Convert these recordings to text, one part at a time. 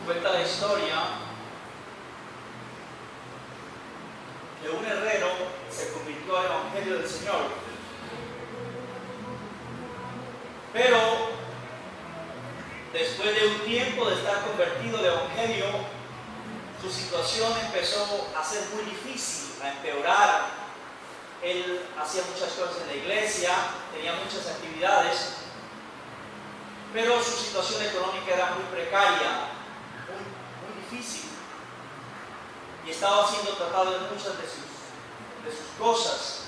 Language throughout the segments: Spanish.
Cuenta la historia que un herrero se convirtió al Evangelio del Señor, pero después de un tiempo de estar convertido al Evangelio, su situación empezó a ser muy difícil, a empeorar. Él hacía muchas cosas en la iglesia, tenía muchas actividades, pero su situación económica era muy precaria, muy difícil, y estaba siendo tratado de muchas de sus cosas.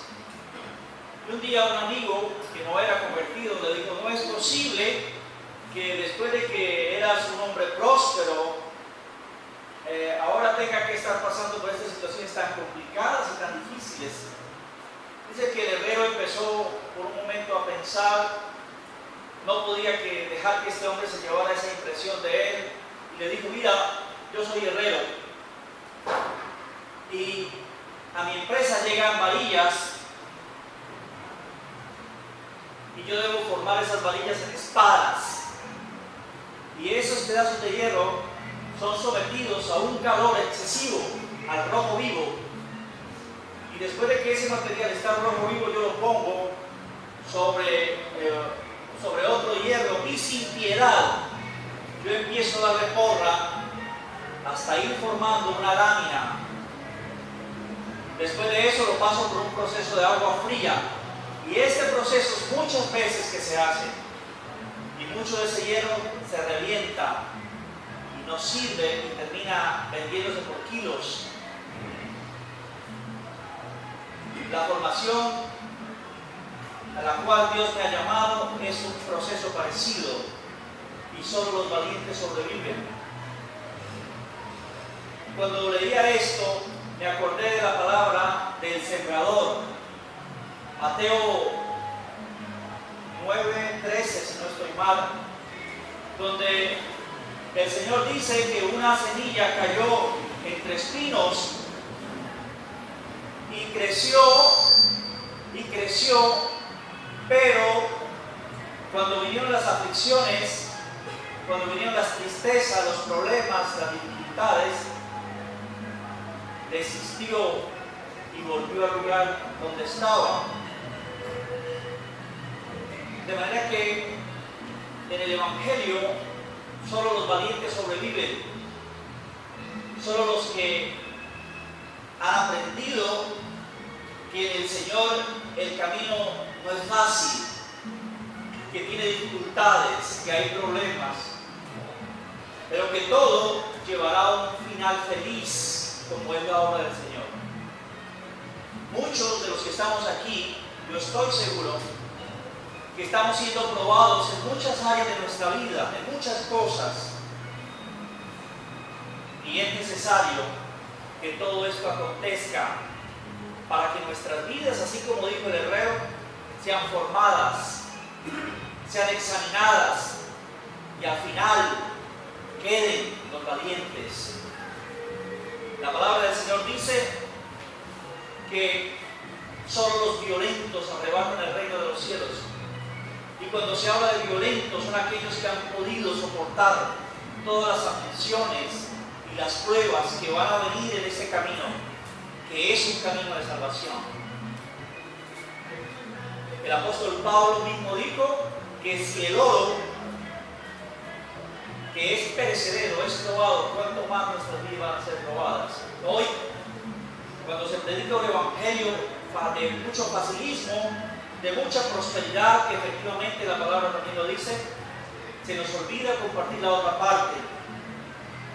Y un día un amigo que no era convertido le dijo: no es posible que después de que eras un hombre próspero, ahora tenga que estar pasando por estas situaciones tan complicadas y tan difíciles. Dice que el herrero empezó por un momento a pensar, no podía dejar que este hombre se llevara esa impresión de él, y le dijo: mira, yo soy herrero y a mi empresa llegan varillas y yo debo formar esas varillas en espadas, y esos pedazos de hierro son sometidos a un calor excesivo, al rojo vivo, y después de que ese material está rojo vivo, yo lo pongo sobre otro hierro, y sin piedad yo empiezo a darle porra hasta ir formando una lámina. Después de eso lo paso por un proceso de agua fría, y este proceso es muchas veces que se hace, y mucho de ese hierro se revienta y no sirve y termina vendiéndose por kilos. La formación a la cual Dios me ha llamado es un proceso parecido, y solo los valientes sobreviven. Cuando leía esto, me acordé de la palabra del sembrador. Mateo 9:13, si no estoy mal, donde el Señor dice que una semilla cayó entre espinos y creció, pero cuando vinieron las aflicciones, cuando vinieron las tristezas, los problemas, las dificultades, desistió y volvió al lugar donde estaba. De manera que en el Evangelio solo los valientes sobreviven, solo los que han aprendido que en el Señor el camino no es fácil, que tiene dificultades, que hay problemas, pero que todo llevará a un final feliz, como es la obra del Señor. Muchos de los que estamos aquí, yo estoy seguro que estamos siendo probados en muchas áreas de nuestra vida, en muchas cosas, y es necesario que todo esto acontezca para que nuestras vidas, así como dijo el herrero, sean formadas, sean examinadas, y al final queden los valientes. La palabra del Señor dice que solo los violentos arrebatan el reino de los cielos. Y cuando se habla de violentos, son aquellos que han podido soportar todas las aflicciones y las pruebas que van a venir en ese camino, que es un camino de salvación. El apóstol Pablo mismo dijo que si el oro, que es perecedero, es probado, ¿cuánto más nuestras vidas van a ser probadas? Hoy, cuando se predica un evangelio de mucho facilismo, de mucha prosperidad, que efectivamente la palabra también lo dice, se nos olvida compartir la otra parte,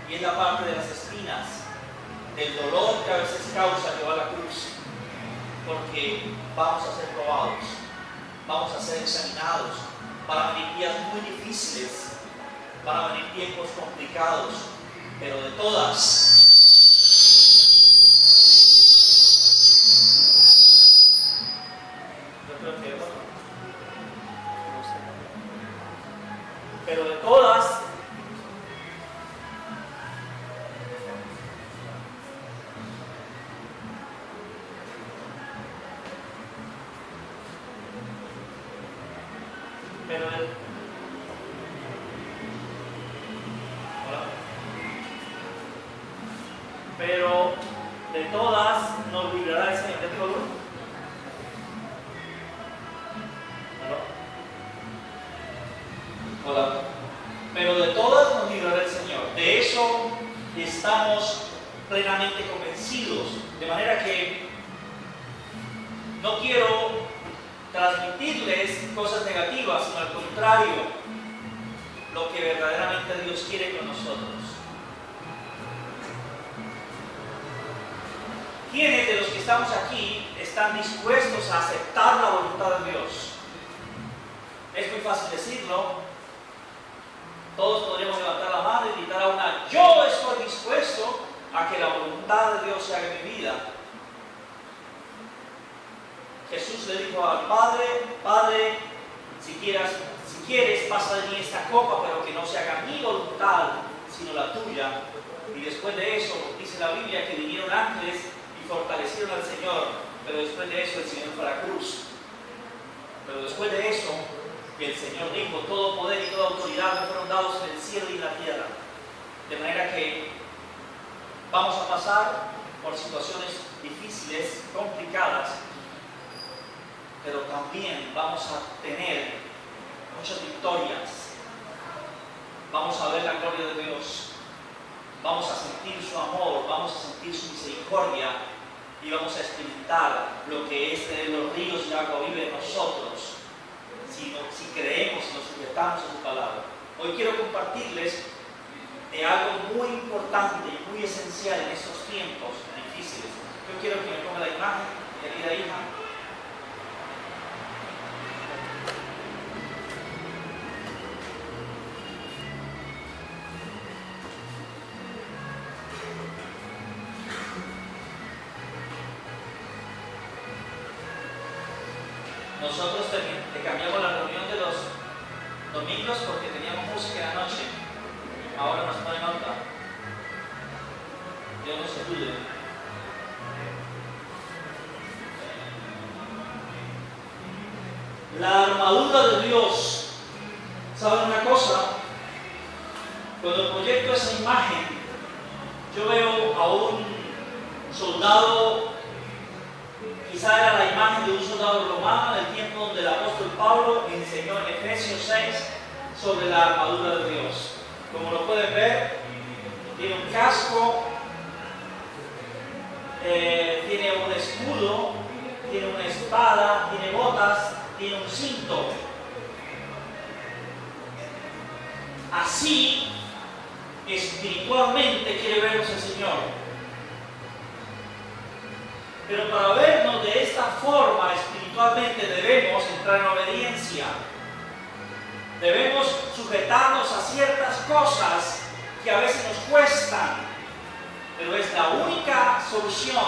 y es la parte de las espinas, del dolor que a veces causa llevar la cruz, porque vamos a ser probados, vamos a ser examinados, para venir días muy difíciles, para venir tiempos complicados, pero de todas, yo creo que pero de todas, pero hola. pero de todas nos librará el Señor. ¿Ya digo uno? Hola. Pero de todas nos librará el Señor. De eso estamos plenamente convencidos. De manera que no quiero transmitirles cosas negativas, sino al contrario, lo que verdaderamente Dios quiere con nosotros. ¿Quiénes de los que estamos aquí están dispuestos a aceptar la voluntad de Dios? Es muy fácil decirlo. Todos podríamos levantar la mano y gritar a una: yo estoy dispuesto a que la voluntad de Dios se haga en mi vida. Jesús le dijo al Padre: Padre, si quieres, pasa de mí esta copa, pero que no se haga mi voluntad, sino la tuya. Y después de eso, dice la Biblia que vinieron ángeles y fortalecieron al Señor, pero después de eso el Señor fue a la cruz. Pero después de eso, el Señor dijo: todo poder y toda autoridad me fueron dados en el cielo y en la tierra. De manera que vamos a pasar por situaciones difíciles, complicadas, pero también vamos a tener muchas victorias. Vamos a ver la gloria de Dios. Vamos a sentir su amor, vamos a sentir su misericordia y vamos a experimentar lo que es tener los ríos de agua viva en nosotros, si creemos y nos sujetamos a su palabra. Hoy quiero compartirles de algo muy importante y muy esencial en estos tiempos difíciles. Yo quiero que me ponga la imagen, querida hija. Nosotros te cambiamos la reunión de los domingos porque teníamos música en la noche. Ahora nos ponen otra. Dios nos ayude. La armadura de Dios. ¿Saben una cosa? Cuando proyecto esa imagen, yo veo a un soldado. Quizá era la imagen de un soldado romano en el tiempo donde el apóstol Pablo enseñó en Efesios 6 sobre la armadura de Dios. Como lo pueden ver, tiene un casco, tiene un escudo, tiene una espada, tiene botas, tiene un cinto. Así, espiritualmente quiere vernos el Señor. Pero para vernos de esta forma espiritualmente debemos entrar en obediencia. Debemos sujetarnos a ciertas cosas que a veces nos cuestan, pero es la única solución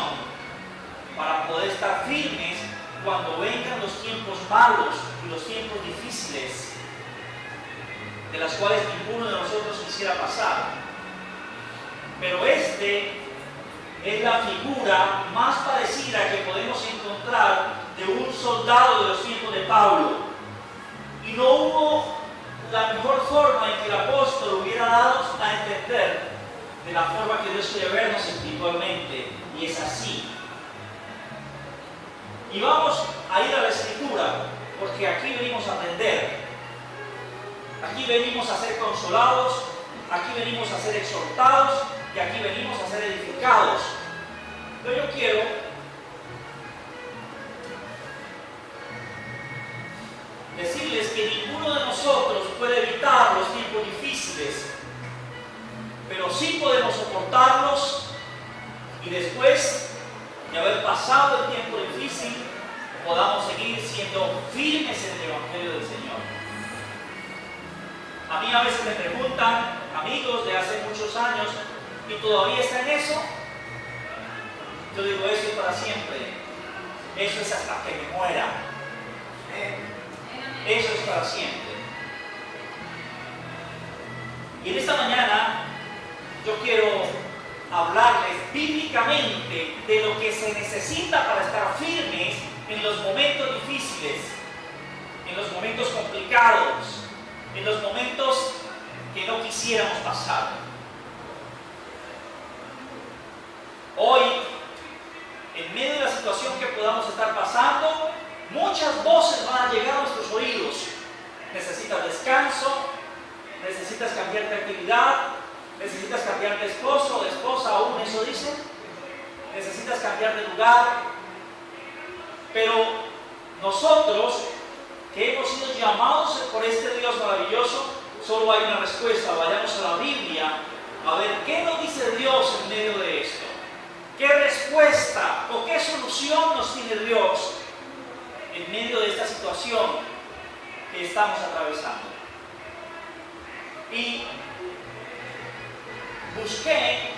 para poder estar firmes cuando vengan los tiempos malos y los tiempos difíciles, de las cuales ninguno de nosotros quisiera pasar. Pero es la figura más parecida que podemos encontrar de un soldado de los tiempos de Pablo. Y no hubo la mejor forma en que el apóstol hubiera dado a entender de la forma que Dios quiere vernos espiritualmente. Y es así. Y vamos a ir a la Escritura, porque aquí venimos a aprender. Aquí venimos a ser consolados, aquí venimos a ser exhortados, y aquí venimos a ser edificados. Pero yo quiero decirles que ninguno de nosotros puede evitar los tiempos difíciles, pero sí podemos soportarlos y después de haber pasado el tiempo difícil podamos seguir siendo firmes en el Evangelio del Señor. A mí a veces me preguntan, amigos de hace muchos años, ¿y todavía está en eso? Yo digo, eso es para siempre. Eso es hasta que me muera. Eso es para siempre. Y en esta mañana yo quiero hablarles bíblicamente de lo que se necesita para estar firmes en los momentos difíciles, en los momentos complicados, en los momentos que no quisiéramos pasar. Hoy, en medio de la situación que podamos estar pasando, muchas voces van a llegar a nuestros oídos. Necesitas descanso, necesitas cambiar de actividad, necesitas cambiar de esposo o de esposa, aún eso dicen. Necesitas cambiar de lugar. Pero nosotros, que hemos sido llamados por este Dios maravilloso, solo hay una respuesta. Vayamos a la Biblia a ver qué nos dice Dios en medio de esto. ¿Qué respuesta o qué solución nos tiene Dios en medio de esta situación que estamos atravesando? Y busqué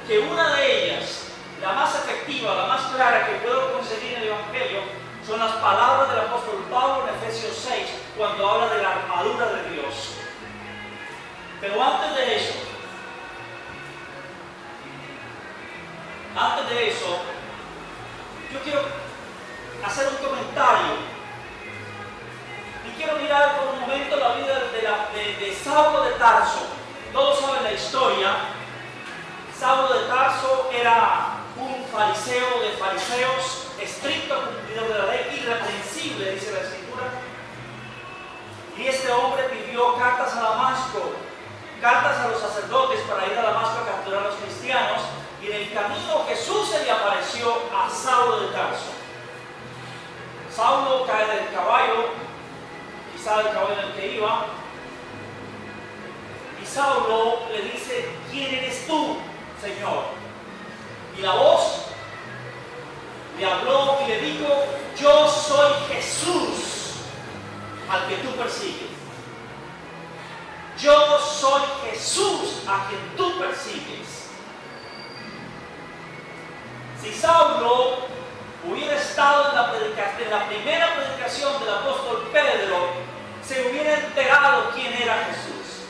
que una de ellas, la más efectiva, la más clara que puedo conseguir en el Evangelio, son las palabras del apóstol Pablo en Efesios 6, cuando habla de la armadura de Dios. Pero antes de eso, yo quiero hacer un comentario y quiero mirar por un momento la vida de Saulo de Tarso. Todos saben la historia. Saulo de Tarso era un fariseo de fariseos, estricto cumplidor de la ley, irreprensible, dice la Escritura. Y este hombre pidió cartas a Damasco, cartas a los sacerdotes para ir a Damasco a capturar a los cristianos. Y en el camino Jesús se le apareció a Saulo de Tarso. Saulo cae del caballo, quizá del caballo en el que iba, y Saulo le dice: ¿quién eres tú, Señor? Y la voz le habló y le dijo: yo soy Jesús al que tú persigues. Yo soy Jesús a quien tú persigues. Si Saulo hubiera estado en la primera predicación del apóstol Pedro, se hubiera enterado quién era Jesús.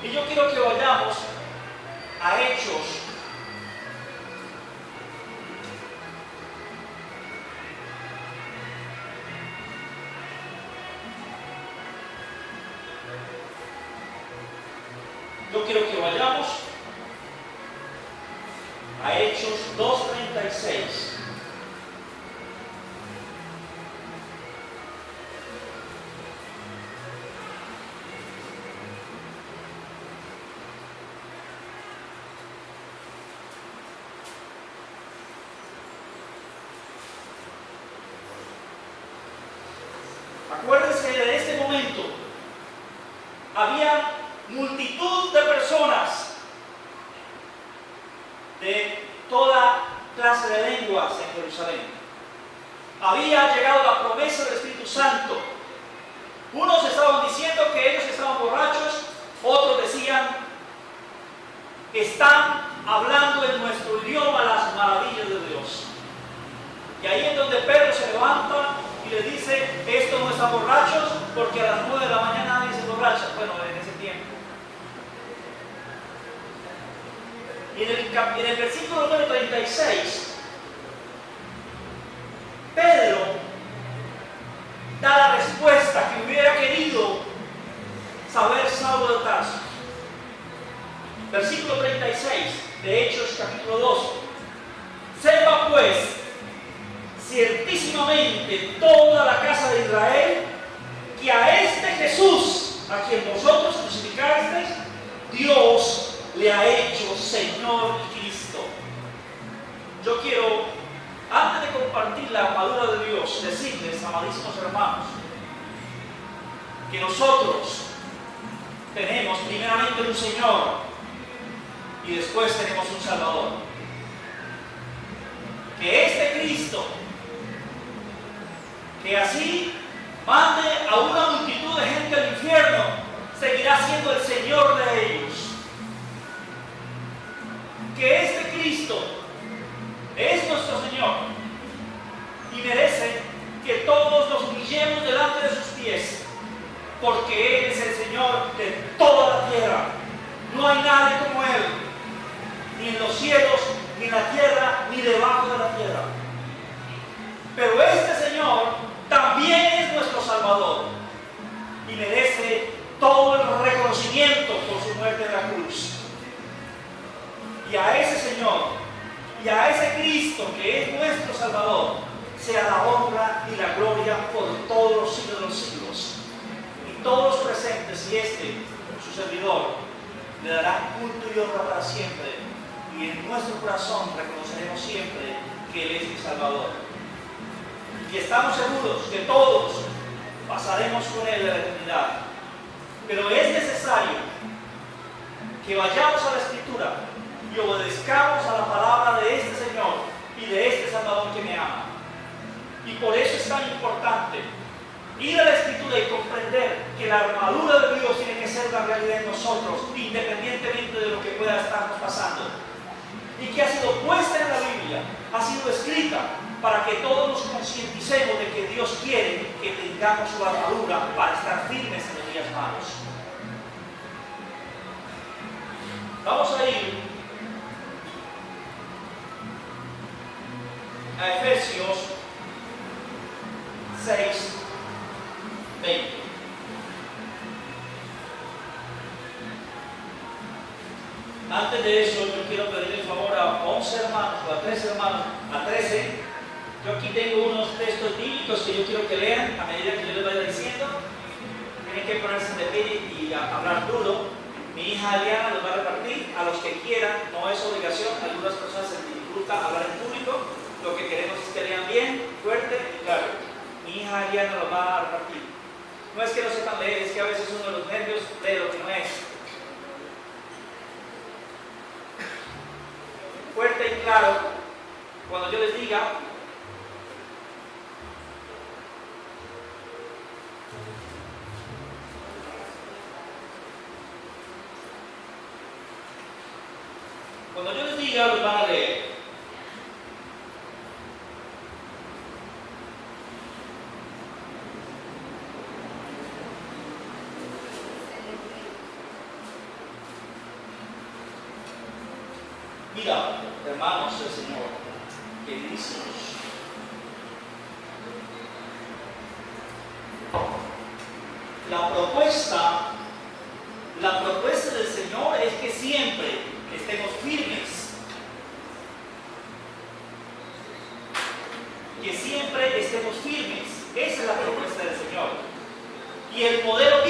Y yo quiero que vayamos a Hechos. Yo quiero que vayamos a Hechos 2:36. Acuérdense de este momento. Había multitud de personas de toda clase de lenguas en Jerusalén. Había llegado la promesa del Espíritu Santo. Unos estaban diciendo que ellos estaban borrachos, otros decían: están hablando en nuestro idioma las maravillas de Dios. Y ahí es donde Pedro se levanta y le dice: estos no están borrachos, porque a las 9 de la mañana nadie se borracha. Bueno, en ese tiempo. Y en el versículo número 36, Pedro da la respuesta que hubiera querido saber Saulo de Tarso. Versículo 36 de Hechos capítulo 2. Sepa pues ciertísimamente toda la casa de Israel que a este Jesús, a quien vosotros crucificasteis, Dios le ha hecho Señor y Cristo. Yo quiero, antes de compartir la armadura de Dios, decirles, amadísimos hermanos, que nosotros tenemos primeramente un Señor y después tenemos un Salvador. Que este Cristo, que así mande a una multitud de gente al infierno, seguirá siendo el Señor de ellos. Que este Cristo es nuestro Señor y merece que todos nos humillemos delante de sus pies, porque Él es el Señor de toda la tierra. No hay nadie como Él, ni en los cielos, ni en la tierra, ni debajo de la tierra. Pero este Señor también es nuestro Salvador y merece todo el reconocimiento por su muerte en la cruz. Y a ese Señor Y a ese Cristo que es nuestro Salvador, sea la honra y la gloria por todos los siglos de los siglos. Y todos los presentes y su servidor, le darán culto y honra para siempre. Y en nuestro corazón reconoceremos siempre que Él es mi Salvador. Y estamos seguros que todos pasaremos con Él a la eternidad. Pero es necesario que vayamos a la Escritura y obedezcamos a la palabra de este Señor y de este Salvador que me ama. Y por eso es tan importante ir a la Escritura y comprender que la armadura de Dios tiene que ser una realidad en nosotros, independientemente de lo que pueda estarnos pasando. Y que ha sido puesta en la Biblia, ha sido escrita para que todos nos concienticemos de que Dios quiere que tengamos su armadura para estar firmes en los días malos. Vamos a ir a Efesios 6, 20. Antes de eso, yo quiero pedirle el favor a 11 hermanos, o a 13 hermanos, a 13. Yo aquí tengo unos textos bíblicos que yo quiero que lean a medida que yo les vaya diciendo. Tienen que ponerse de pie y hablar duro. Mi hija Adriana los va a repartir a los que quieran, no es obligación. Algunas personas se dificulta hablar en público. Lo que queremos es que lean bien, fuerte y claro. Mi hija Adriana los va a repartir. No es que no sepan leer, es que a veces uno de los nervios lee lo que no es. Fuerte y claro, cuando yo les diga, los van a leer. Mira, hermanos del Señor, queridísimos, la propuesta del Señor es que siempre estemos firmes, que siempre estemos firmes. Esa es la propuesta del Señor. Y el modelo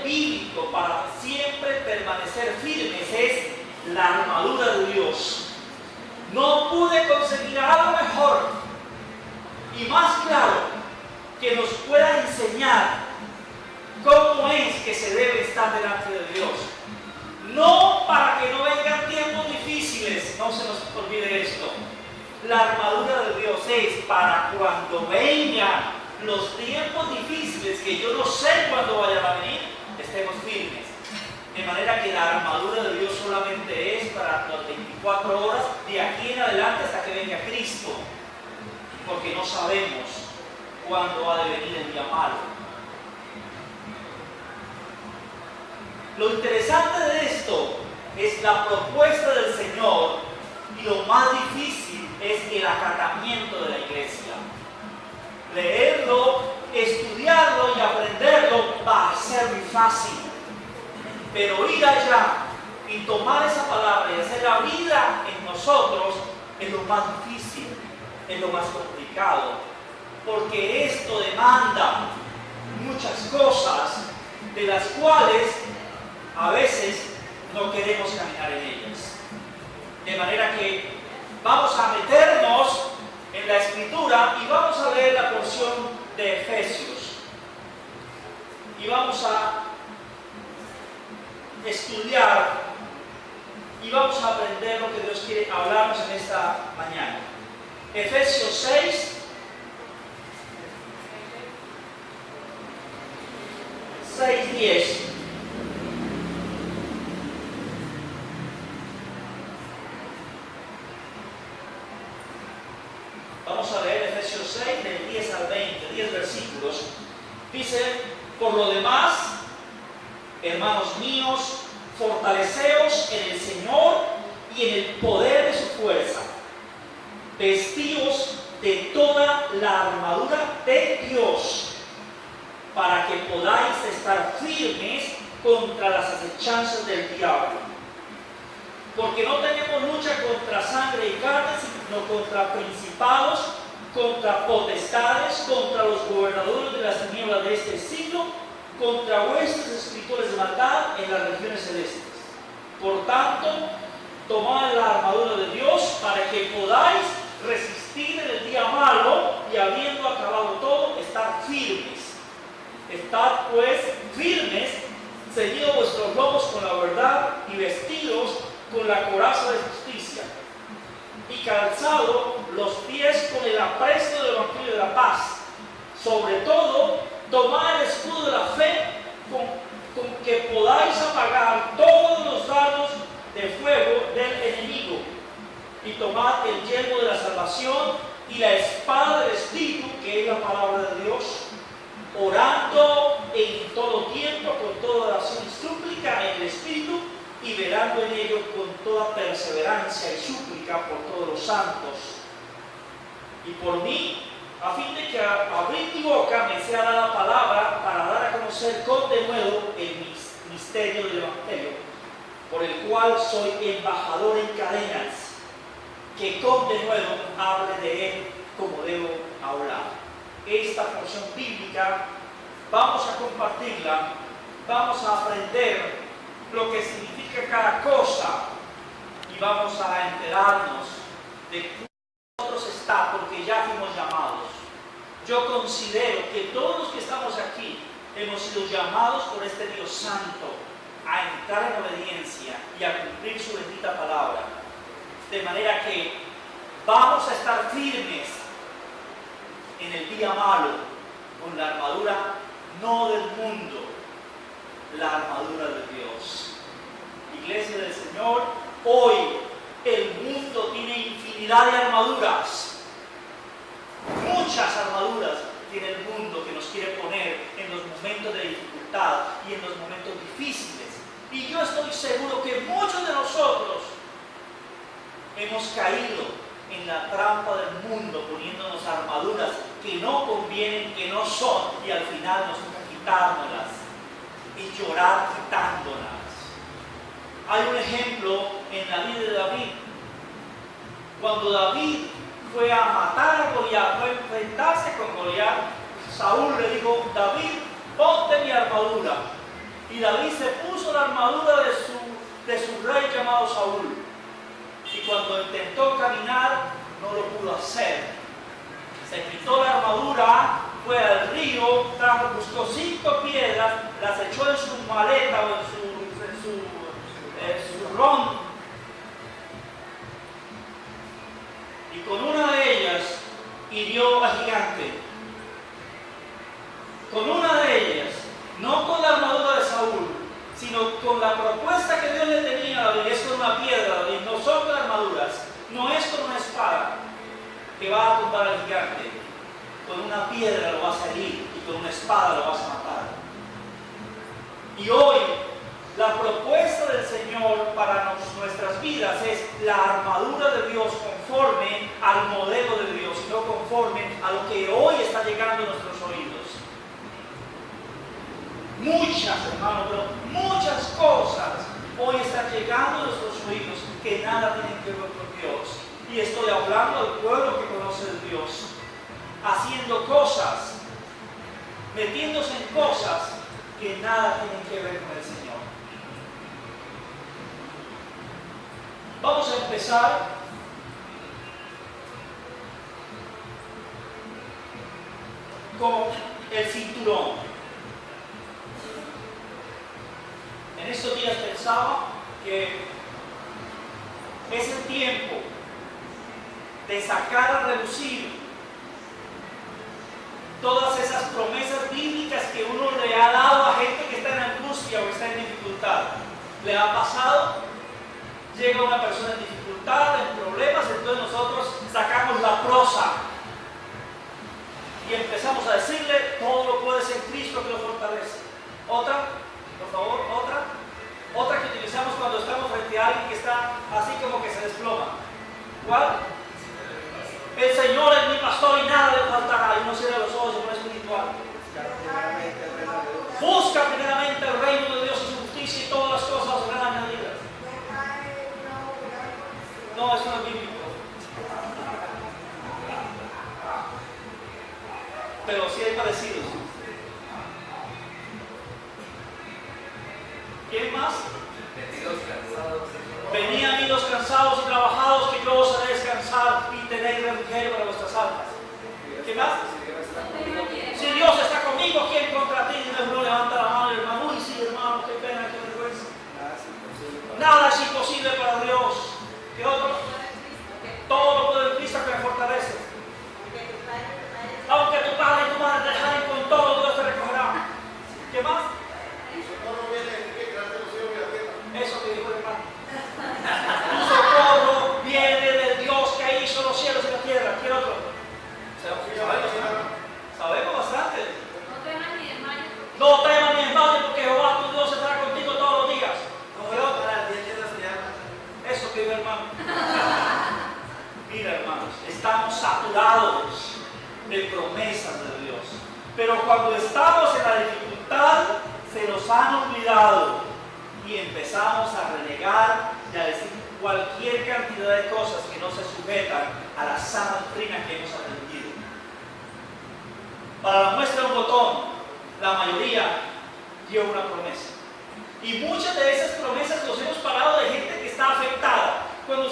bíblico para siempre permanecer firmes es la armadura de Dios. No pude conseguir algo mejor y más claro que nos pueda enseñar cómo es que se debe estar delante de Dios. No para que no vengan tiempos difíciles, no se nos olvide esto. La armadura de Dios es para cuando vengan los tiempos difíciles, que yo no sé cuándo vayan a venir, estemos firmes. De manera que la armadura de Dios solamente es para las 24 horas de aquí en adelante hasta que venga Cristo. Porque no sabemos cuándo ha de venir el día malo. Lo interesante de esto es la propuesta del Señor, y lo más difícil es el acatamiento de la iglesia. Leerlo, estudiarlo y aprenderlo va a ser muy fácil. Pero ir allá y tomar esa palabra y hacer la vida en nosotros es lo más difícil, es lo más complicado, porque esto demanda muchas cosas de las cuales a veces no queremos caminar en ellas. De manera que vamos a meternos en la Escritura y vamos a leer la porción de Efesios y vamos a estudiar y vamos a aprender lo que Dios quiere hablarnos en esta mañana. Efesios 6, 10. Vamos a leer Efesios 6, del 10 al 20, 10 versículos. Dice: por lo demás, hermanos míos, fortaleceos en el Señor y en el poder de su fuerza. Vestíos de toda la armadura de Dios, para que podáis estar firmes contra las acechanzas del diablo. Porque no tenemos lucha contra sangre y carne, sino contra principados, contra potestades, contra los gobernadores de las tinieblas de este siglo, contra vuestros escritores de maldad en las regiones celestes. Por tanto, tomad la armadura de Dios para que podáis resistir en el día malo y habiendo acabado todo, estar firmes. Estad pues firmes, ceñidos vuestros lomos con la verdad y vestidos con la coraza de justicia y calzado los pies con el apresto del evangelio de la paz. Sobre todo, tomad el escudo de la fe con que podáis apagar todos los dardos de fuego del enemigo, y tomad el yelmo de la salvación y la espada del Espíritu, que es la palabra de Dios, orando en todo tiempo con toda oración y súplica en el Espíritu, y velando en ello con toda perseverancia y súplica por todos los santos. Y por mí, a fin de que abrir mi boca me sea dada palabra para dar a conocer con denuedo el misterio del Evangelio, por el cual soy embajador en cadenas, que con denuedo hable de él como debo hablar. Esta porción bíblica vamos a compartirla, vamos a aprender lo que significa cada cosa y vamos a enterarnos de que nosotros está, porque ya fuimos llamados. Yo considero que todos los que estamos aquí hemos sido llamados por este Dios Santo a entrar en obediencia y a cumplir su bendita palabra, de manera que vamos a estar firmes en el día malo con la armadura no del mundo, la armadura de Dios. Iglesia del Señor, hoy el mundo tiene infinidad de armaduras, muchas armaduras tiene el mundo que nos quiere poner en los momentos de dificultad y en los momentos difíciles. Y yo estoy seguro que muchos de nosotros hemos caído en la trampa del mundo poniéndonos armaduras que no convienen, que no son, y al final nos toca quitárnoslas y llorar quitándolas. Hay un ejemplo en la vida de David. Cuando David fue a matar a Goliat, fue a enfrentarse con Goliat, Saúl le dijo: David, ponte mi armadura. Y David se puso la armadura de su rey llamado Saúl. Y cuando intentó caminar, no lo pudo hacer. Se quitó la armadura, fue al río, buscó 5 piedras, las echó en su maleta o en su ron, y con una de ellas hirió al gigante. Con una de ellas, no con la armadura de Saúl, sino con la propuesta que Dios le tenía a David. Es con una piedra, David, no son con armaduras, no es con una espada que va a tumbar al gigante. Con una piedra lo vas a herir y con una espada lo vas a matar. Y hoy la propuesta del Señor para nuestras vidas es la armadura de Dios conforme al modelo de Dios y no conforme a lo que hoy está llegando a nuestros oídos. Muchas, hermanos, pero muchas cosas hoy están llegando a nuestros oídos que nada tienen que ver con Dios. Y estoy hablando del pueblo que conoce de Dios, haciendo cosas, metiéndose en cosas que nada tienen que ver con el Señor. Vamos a empezar con el cinturón. En estos días pensaba que es el tiempo de sacar a relucir todas esas promesas bíblicas que uno le ha dado a gente que está en angustia o que está en dificultad. ¿Le ha pasado? Llega una persona en dificultad, en problemas, entonces nosotros sacamos la prosa y empezamos a decirle: todo lo puedes en Cristo que lo fortalece. Otra, por favor, otra que utilizamos cuando estamos frente a alguien que está así como que se desploma. ¿Cuál? El Señor es mi pastor y nada le faltará. Y uno cierra los ojos con espiritual. Busca primeramente el reino de Dios y su justicia, y todas las cosas serán añadidas. más? Venían idos cansados y trabajados, que yo os haré descansar y tener refrigerio para vuestras almas. ¿Qué más? Si Dios está conmigo, ¿quién contra ti? No levanta la mano, hermano. Uy, sí, hermano, qué pena, qué vergüenza. Nada es imposible para Dios. ¿Qué otro? Todo lo puede en Cristo que me fortalece. Aunque tu padre y tu madre te dejen con todo, Dios te recogerá. ¿Qué más? Eso que dijo el hermano. Tu socorro viene del Dios que hizo los cielos y la tierra. ¿Qué otro? Sabemos bastante. No temas ni desmayes porque Jehová tu Dios estará contigo todos los días. Eso que dijo el hermano. Mira, hermanos, estamos saturados de promesas de Dios. Pero cuando estamos en la dificultad, se nos han olvidado y empezamos a renegar y a decir cualquier cantidad de cosas que no se sujetan a la sana doctrina que hemos aprendido. Para la muestra de un botón, la mayoría dio una promesa. Y muchas de esas promesas nos hemos parado de gente que está afectada. Cuando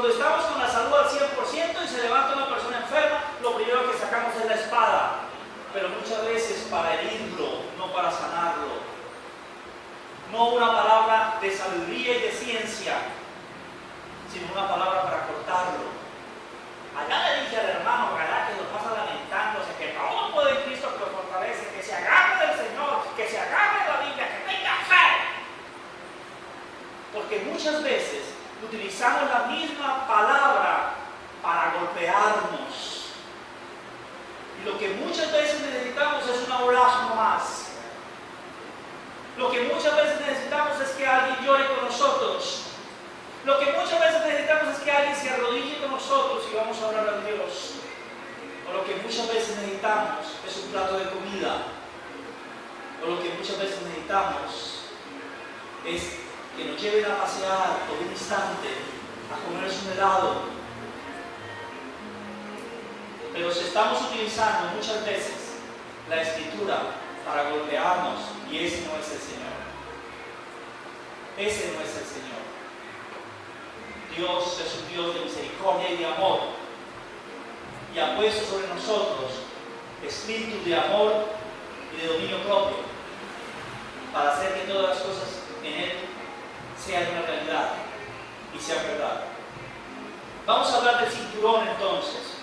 estamos con la salud al 100% y se levanta una persona enferma, lo primero que sacamos es la espada. Pero muchas veces para herirlo, no para sanarlo. No una palabra de sabiduría y de ciencia, sino una palabra para cortarlo. Allá le dije al hermano, ¿verdad? Que lo pasa lamentándose, que todo puede en Cristo que lo fortalece, que se agarre del Señor, que se agarre de la Biblia, que tenga fe. Porque muchas veces utilizamos la misma palabra para golpearnos. Y lo que muchas veces necesitamos es un abrazo nomás. Lo que muchas veces necesitamos es que alguien llore con nosotros. Lo que muchas veces necesitamos es que alguien se arrodille con nosotros y vamos a orar a Dios. O lo que muchas veces necesitamos es un plato de comida. O lo que muchas veces necesitamos es que nos lleven a pasear por un instante, a comernos un helado. Pero si estamos utilizando muchas veces la Escritura para golpearnos, y ese no es el Señor. Ese no es el Señor. Dios es un Dios de misericordia y de amor, y ha puesto sobre nosotros espíritu de amor y de dominio propio para hacer que todas las cosas en Él sean una realidad y sean verdad. Vamos a hablar del cinturón entonces.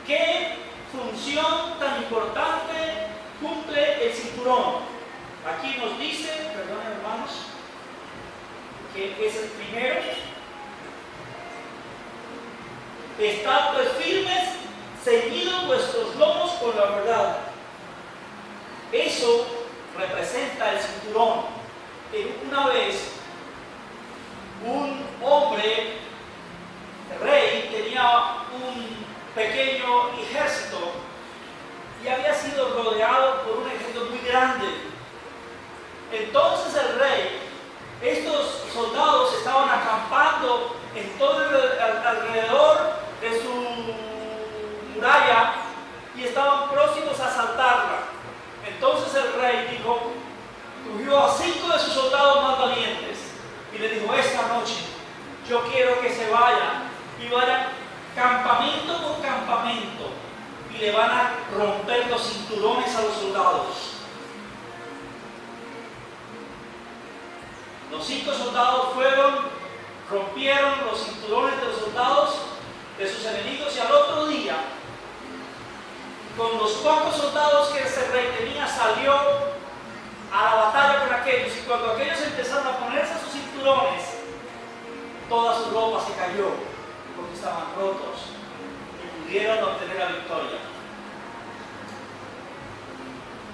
¿Qué función tan importante cumple el cinturón? Aquí nos dice, perdón hermanos, que es el primero. Estad pues firmes, ceñidos vuestros lomos con la verdad. Eso representa el cinturón. Una vez, un hombre, rey, tenía un pequeño ejército y había sido rodeado por un ejército muy grande. Entonces el rey, estos soldados estaban acampando en todo alrededor de su muralla y estaban próximos a asaltarla. Entonces el rey dijo, cogió a 5 de sus soldados más valientes y le dijo, esta noche yo quiero que se vayan y vayan campamento por campamento y le van a romper los cinturones a los soldados. Los 5 soldados fueron, rompieron los cinturones de los soldados de sus enemigos y al otro día, con los pocos soldados que ese rey tenía, salió a la batalla con aquellos, y cuando aquellos empezaron a ponerse sus cinturones, toda su ropa se cayó porque estaban rotos y pudieron obtener la victoria.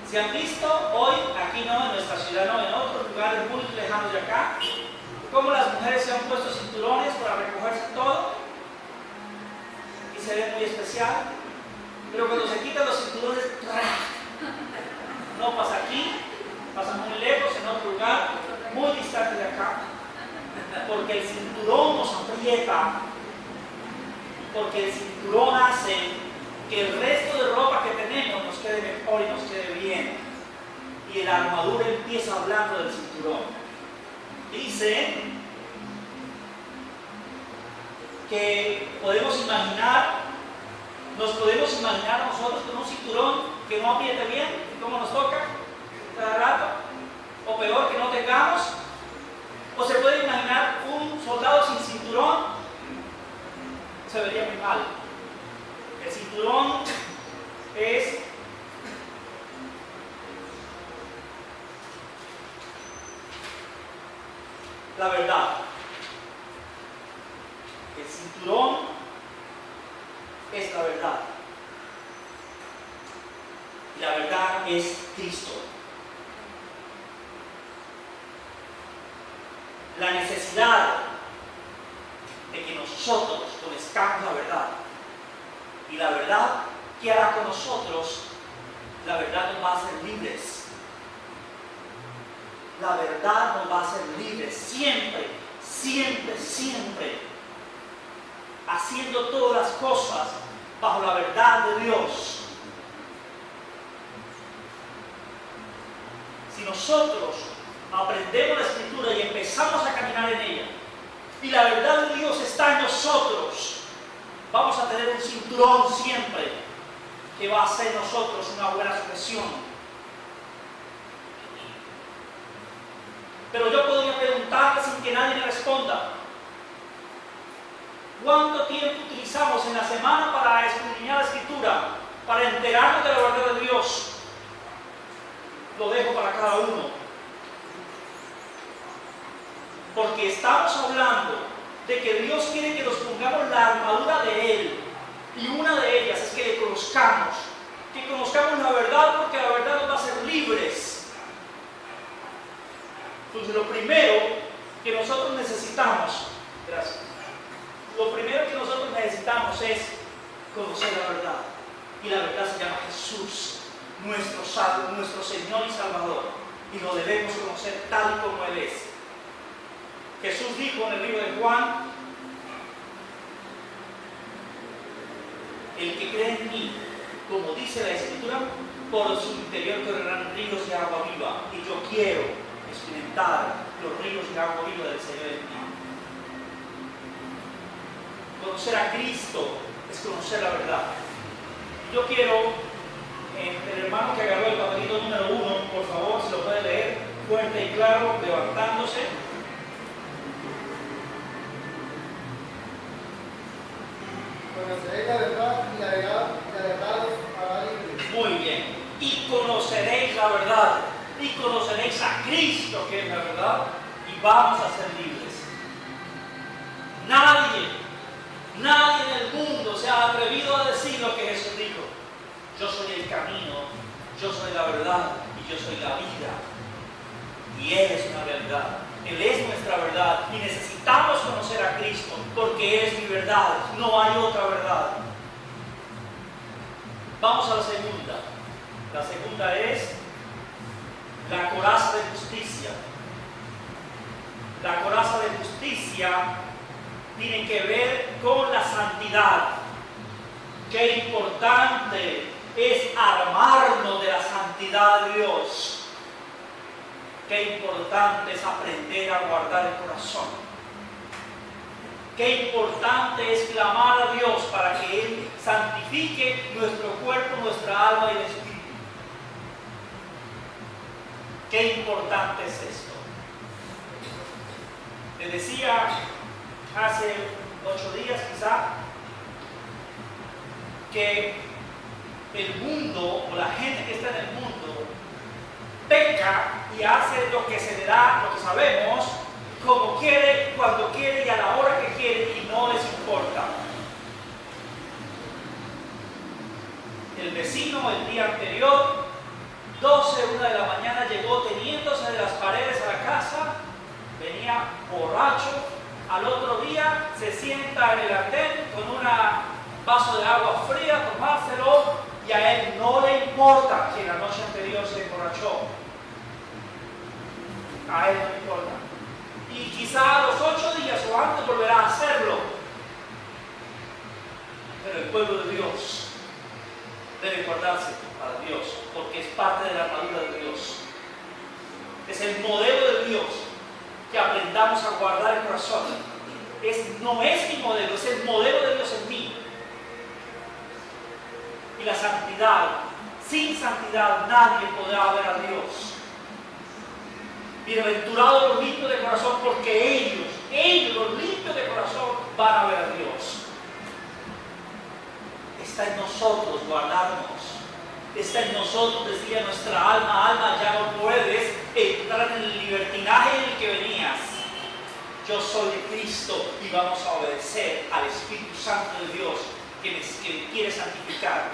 ¿Se han visto hoy, aquí no, en nuestra ciudad no, en otros lugares muy lejanos de acá, cómo las mujeres se han puesto cinturones para recogerse todo y se ve muy especial? Pero cuando se quitan los cinturones, no pasa aquí, pasa muy lejos, en otro lugar, muy distante de acá, porque el cinturón nos aprieta, porque el cinturón hace que el resto de ropa que tenemos la armadura empieza hablando del cinturón. Dice que nos podemos imaginar a nosotros con un cinturón que no apriete bien, como nos toca cada rato, o peor, que no tengamos. O se puede imaginar un soldado sin cinturón, se vería muy mal. El cinturón es la verdad. El cinturón es la verdad. Y la verdad es Cristo. La necesidad de que nosotros conozcamos la verdad. Y la verdad, ¿qué hará con nosotros? La verdad nos va a hacer libres. La verdad nos va a hacer libres siempre, siempre, siempre. Haciendo todas las cosas bajo la verdad de Dios. Si nosotros aprendemos la Escritura y empezamos a caminar en ella, y la verdad de Dios está en nosotros, vamos a tener un cinturón siempre que va a hacer nosotros una buena sujeción. Pero yo podría preguntarle sin que nadie me responda: ¿cuánto tiempo utilizamos en la semana para escudriñar la Escritura, para enterarnos de la verdad de Dios? Lo dejo para cada uno. Porque estamos hablando de que Dios quiere que nos pongamos la armadura de Él. Y una de ellas es que le conozcamos. Que conozcamos la verdad, porque la verdad nos va a hacer libres. Entonces lo primero que nosotros necesitamos, gracias, lo primero que nosotros necesitamos es conocer la verdad. Y la verdad se llama Jesús, nuestro Señor y Salvador. Y lo debemos conocer tal como Él es. Jesús dijo en el libro de Juan: el que cree en mí, como dice la Escritura, por su interior correrán ríos de agua viva. Y yo quiero experimentar los ríos de agua viva del Señor en mí. Conocer a Cristo es conocer la verdad. Yo quiero, el hermano que agarró el papelito número 1, por favor, si lo puede leer fuerte y claro, levantándose. Conoceréis la verdad y la verdad os hará libres. Muy bien. Y conoceréis la verdad. Y conoceréis a Cristo, que es la verdad. Y vamos a ser libres. Nadie en el mundo se ha atrevido a decir lo que Jesús dijo: yo soy el camino, yo soy la verdad y yo soy la vida. Y Él es una verdad. Él es nuestra verdad y necesitamos conocer a Cristo porque Él es mi verdad, no hay otra verdad. Vamos a la segunda. La segunda es la coraza de justicia. La coraza de justicia tiene que ver con la santidad. Qué importante es armarnos de la santidad de Dios. Qué importante es aprender a guardar el corazón. Qué importante es clamar a Dios para que Él santifique nuestro cuerpo, nuestra alma y el espíritu. Qué importante es esto. Les decía hace 8 días quizá que el mundo, o la gente que está en el mundo, peca y hace lo que se le da, lo que sabemos, como quiere, cuando quiere y a la hora que quiere, y no les importa. El vecino el día anterior, 12, 1 de la mañana, llegó teniéndose de las paredes a la casa, venía borracho. Al otro día se sienta en el andén con un vaso de agua fría, tomárselo, y a él no le importa que la noche anterior se emborrachó. A él no le importa. Y quizá a los 8 días o antes volverá a hacerlo. Pero el pueblo de Dios debe guardarse para Dios, porque es parte de la armadura de Dios. Es el modelo de Dios que aprendamos a guardar el corazón. No es mi modelo, es el modelo de Dios en mí. Y la santidad, sin santidad nadie podrá ver a Dios. Bienaventurados los limpios de corazón, porque ellos, los limpios de corazón, van a ver a Dios. Está en nosotros guardarnos. Está en nosotros decirle a nuestra alma, alma, ya no puedes entrar en el libertinaje en el que venías. Yo soy de Cristo y vamos a obedecer al Espíritu Santo de Dios que me quiere santificar.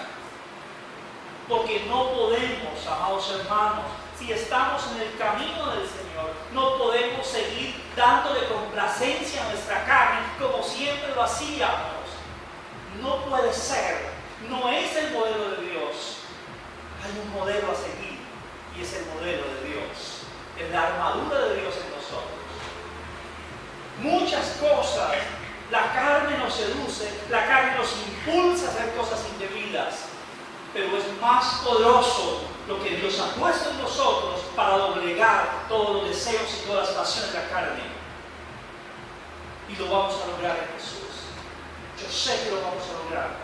Porque no podemos, amados hermanos, si estamos en el camino del Señor, no podemos seguir dándole complacencia a nuestra carne como siempre lo hacíamos. No puede ser, no es el modelo de Dios. Hay un modelo a seguir y es el modelo de Dios, es la armadura de Dios en nosotros. Muchas cosas, la carne nos seduce, la carne nos impulsa a hacer cosas indebidas, pero es más poderoso lo que Dios ha puesto en nosotros para doblegar todos los deseos y todas las pasiones de la carne. Y lo vamos a lograr en Jesús. Yo sé que lo vamos a lograr.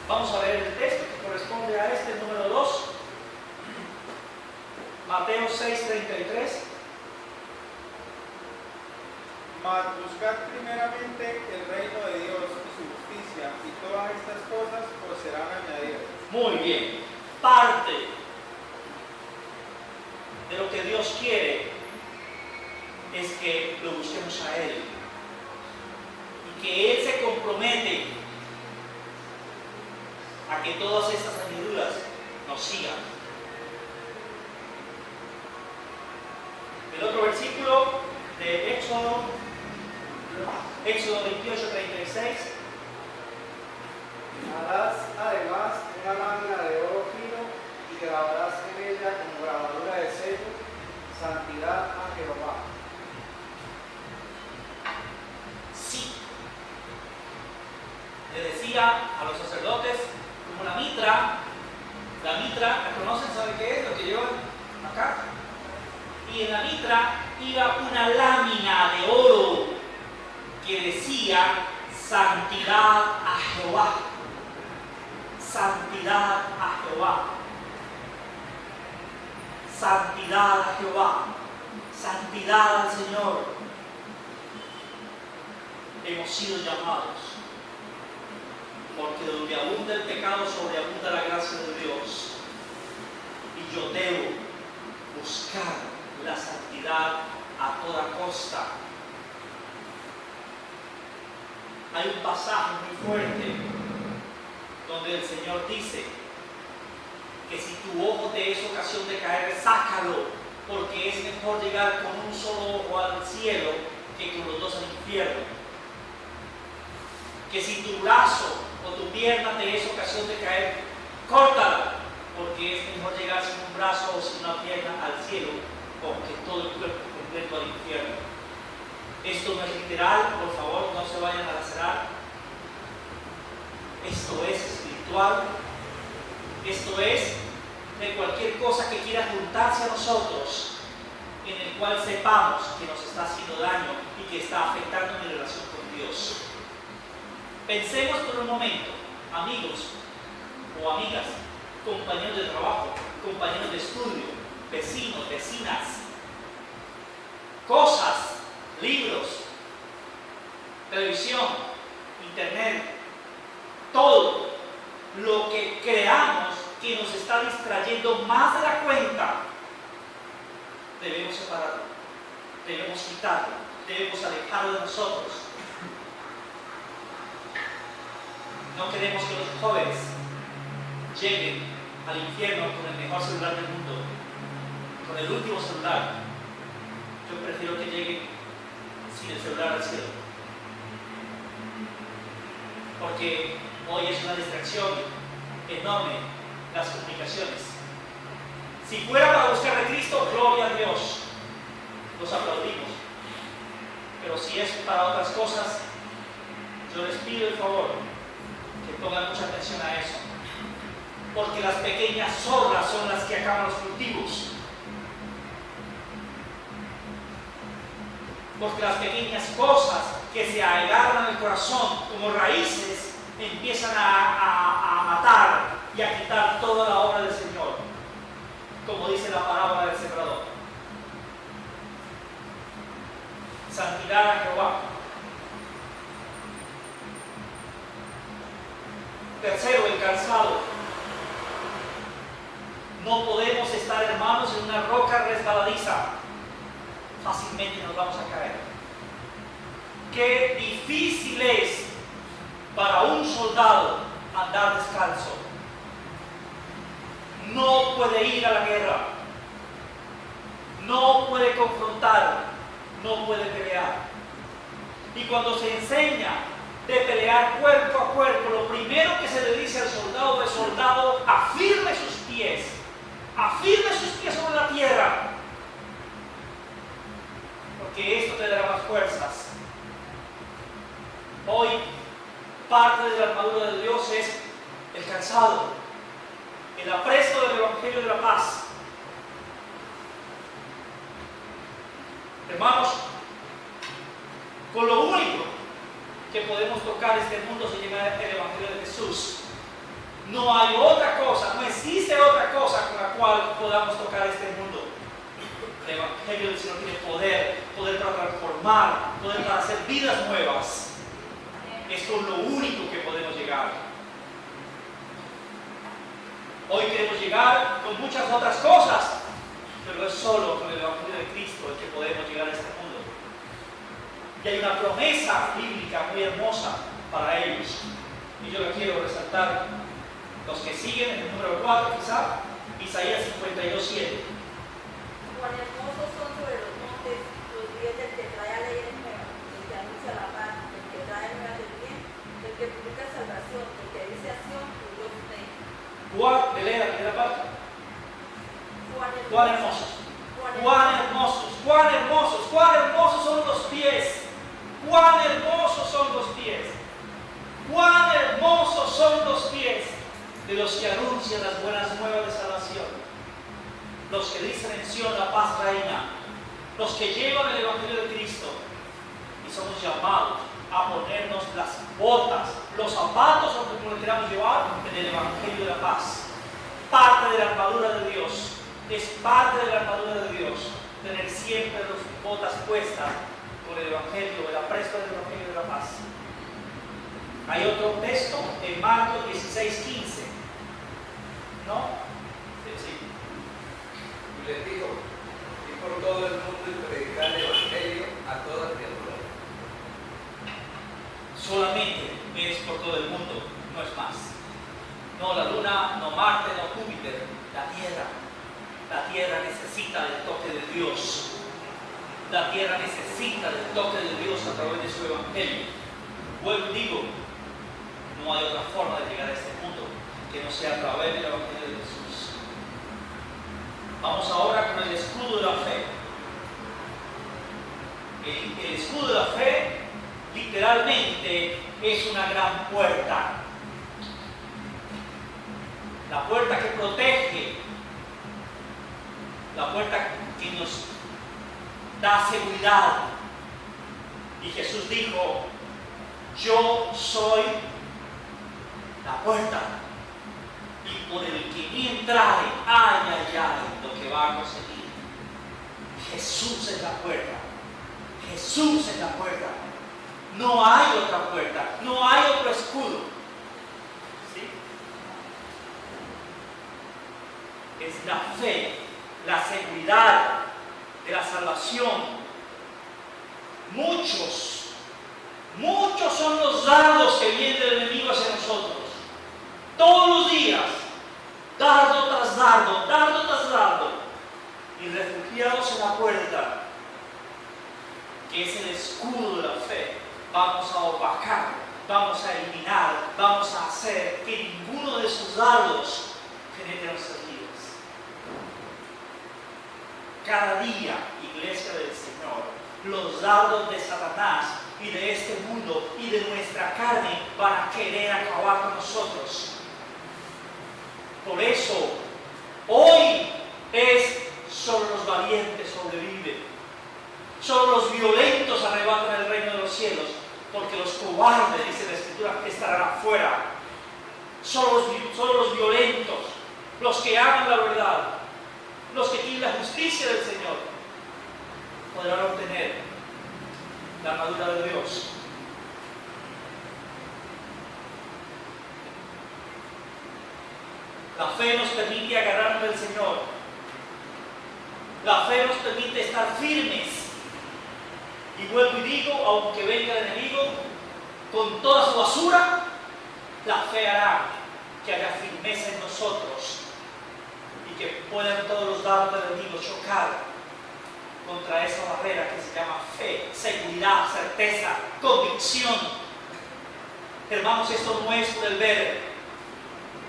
Vamos a ver el texto que corresponde a este, número 2. Mateo 6:33. Mas buscad primeramente el reino de Dios y su justicia, y todas estas cosas os serán añadidas. Muy bien. Parte de lo que Dios quiere es que lo busquemos a Él. Y que Él se compromete a que todas estas añadiduras nos sigan. El otro versículo de Éxodo 28:36. Harás además una lámina de oro fino y grabarás en ella como grabadura de sello, santidad a Jehová. Sí. Le decía a los sacerdotes, como la mitra, ¿la conocen? ¿Saben qué es? Lo que llevan acá. Y en la mitra iba una lámina de oro que decía santidad a Jehová. Santidad a Jehová. Santidad a Jehová. Santidad al Señor. Hemos sido llamados. Porque donde abunda el pecado, sobreabunda la gracia de Dios. Y yo debo buscar la santidad a toda costa. Hay un pasaje muy fuerte donde el Señor dice que si tu ojo te es ocasión de caer, sácalo, porque es mejor llegar con un solo ojo al cielo que con los dos al infierno. Que si tu brazo o tu pierna te es ocasión de caer, córtala, porque es mejor llegar sin un brazo o sin una pierna al cielo, o que todo el cuerpo completo al infierno. Esto no es literal, por favor, no se vayan a lacerar. Esto es espiritual. Esto es de cualquier cosa que quiera juntarse a nosotros, en el cual sepamos que nos está haciendo daño y que está afectando mi relación con Dios. Pensemos por un momento, amigos o amigas, compañeros de trabajo, compañeros de estudio, vecinos, vecinas, cosas, libros, televisión, internet, todo lo que creamos que nos está distrayendo más de la cuenta, debemos separarlo, debemos quitarlo, debemos alejarlo de nosotros. No queremos que los jóvenes lleguen al infierno con el mejor celular del mundo, con el último celular. Yo prefiero que lleguen sin el celular al cielo, porque hoy es una distracción enorme las comunicaciones. Si fuera para buscar a Cristo, gloria a Dios, los aplaudimos, pero si es para otras cosas, yo les pido el favor que pongan mucha atención a eso, porque las pequeñas zorras son las que acaban los cultivos. porque las pequeñas cosas que se agarran al corazón como raíces empiezan a matar y a quitar toda la obra del Señor, como dice la parábola del sembrador. Santidad a Jehová. Tercero, el calzado. No podemos estar, hermanos, en una roca resbaladiza. Fácilmente nos vamos a caer. Qué difícil es para un soldado andar descalzo. No puede ir a la guerra. No puede confrontar. No puede pelear. Y cuando se enseña de pelear cuerpo a cuerpo, lo primero que se le dice al soldado es: soldado, afirme sus pies sobre la tierra, porque esto te dará más fuerzas. Hoy parte de la armadura de Dios es el calzado, el apresto del Evangelio de la paz. Hermanos, con lo único que podemos tocar este mundo se llama el Evangelio de Jesús. No hay otra cosa, no existe otra cosa con la cual podamos tocar este mundo. El Evangelio del Señor tiene poder para transformar, poder para hacer vidas nuevas. Es con lo único que podemos llegar. Hoy queremos llegar con muchas otras cosas, pero es solo con el Evangelio de Cristo el que podemos llegar a este mundo. Y hay una promesa bíblica muy hermosa para ellos. Y yo la quiero resaltar. Los que siguen en el número 4, quizá, Isaías 52:7. Cuán hermosos son sobre los montes los pies del que trae alegres nuevas, del que anuncia la paz, del que trae nuevas del bien, del que publica salvación, del que dice a Sión, tu Dios reina. Lea parte. Cuán hermosos son los pies. Cuán hermosos son los pies. Cuán hermosos son los pies de los que anuncian las buenas nuevas de salvación, los que dicen en Sión, la paz reina, los que llevan el Evangelio de Cristo. Y somos llamados a ponernos las botas, los zapatos, o como lo queramos llevar, en el Evangelio de la paz. Parte de la armadura de Dios, es parte de la armadura de Dios tener siempre las botas puestas con el Evangelio, el apresto del Evangelio de la paz. Hay otro texto en Marcos 16:15. ¿No? Sí. Y les dijo: y por todo el mundo y predicar el Evangelio a toda criatura. Solamente es por todo el mundo, no es más. No la luna, no Marte, no Júpiter, la tierra. La tierra necesita del toque de Dios. La tierra necesita del toque de Dios a través de su Evangelio. Vuelvo y digo, no hay otra forma de llegar a este mundo que no sea a través del Evangelio de Jesús. Vamos ahora con el escudo de la fe. El escudo de la fe literalmente es una gran puerta. La puerta que protege, la puerta que nos da seguridad. Y Jesús dijo: yo soy la puerta, y por el que ni entrare, lo que va a conseguir. Jesús es la puerta. Jesús es la puerta. No hay otra puerta, no hay otro escudo. ¿Sí? Es la fe, la seguridad de la salvación. Muchos son los dardos que vienen del enemigo hacia nosotros. Todos los días, dardo tras dardo, dardo tras dardo. Y refugiados en la puerta, que es el escudo de la fe, vamos a opacar, vamos a eliminar, vamos a hacer que ninguno de esos dardos penetre nuestras vidas. Cada día, iglesia del Señor, los dardos de Satanás y de este mundo y de nuestra carne van a querer acabar con nosotros. Por eso, hoy solo los valientes sobreviven. Solo los violentos cielos, porque los cobardes, dice la Escritura, estarán afuera. Solo los violentos, los que aman la verdad, los que tienen la justicia del Señor, podrán obtener la armadura de Dios. La fe nos permite agarrarnos del Señor. La fe nos permite estar firmes. Y vuelvo y digo, aunque venga el enemigo con toda su basura, la fe hará que haya firmeza en nosotros y que puedan todos los dardos del enemigo chocar contra esa barrera que se llama fe, seguridad, certeza, convicción. Hermanos, esto no es por el ver.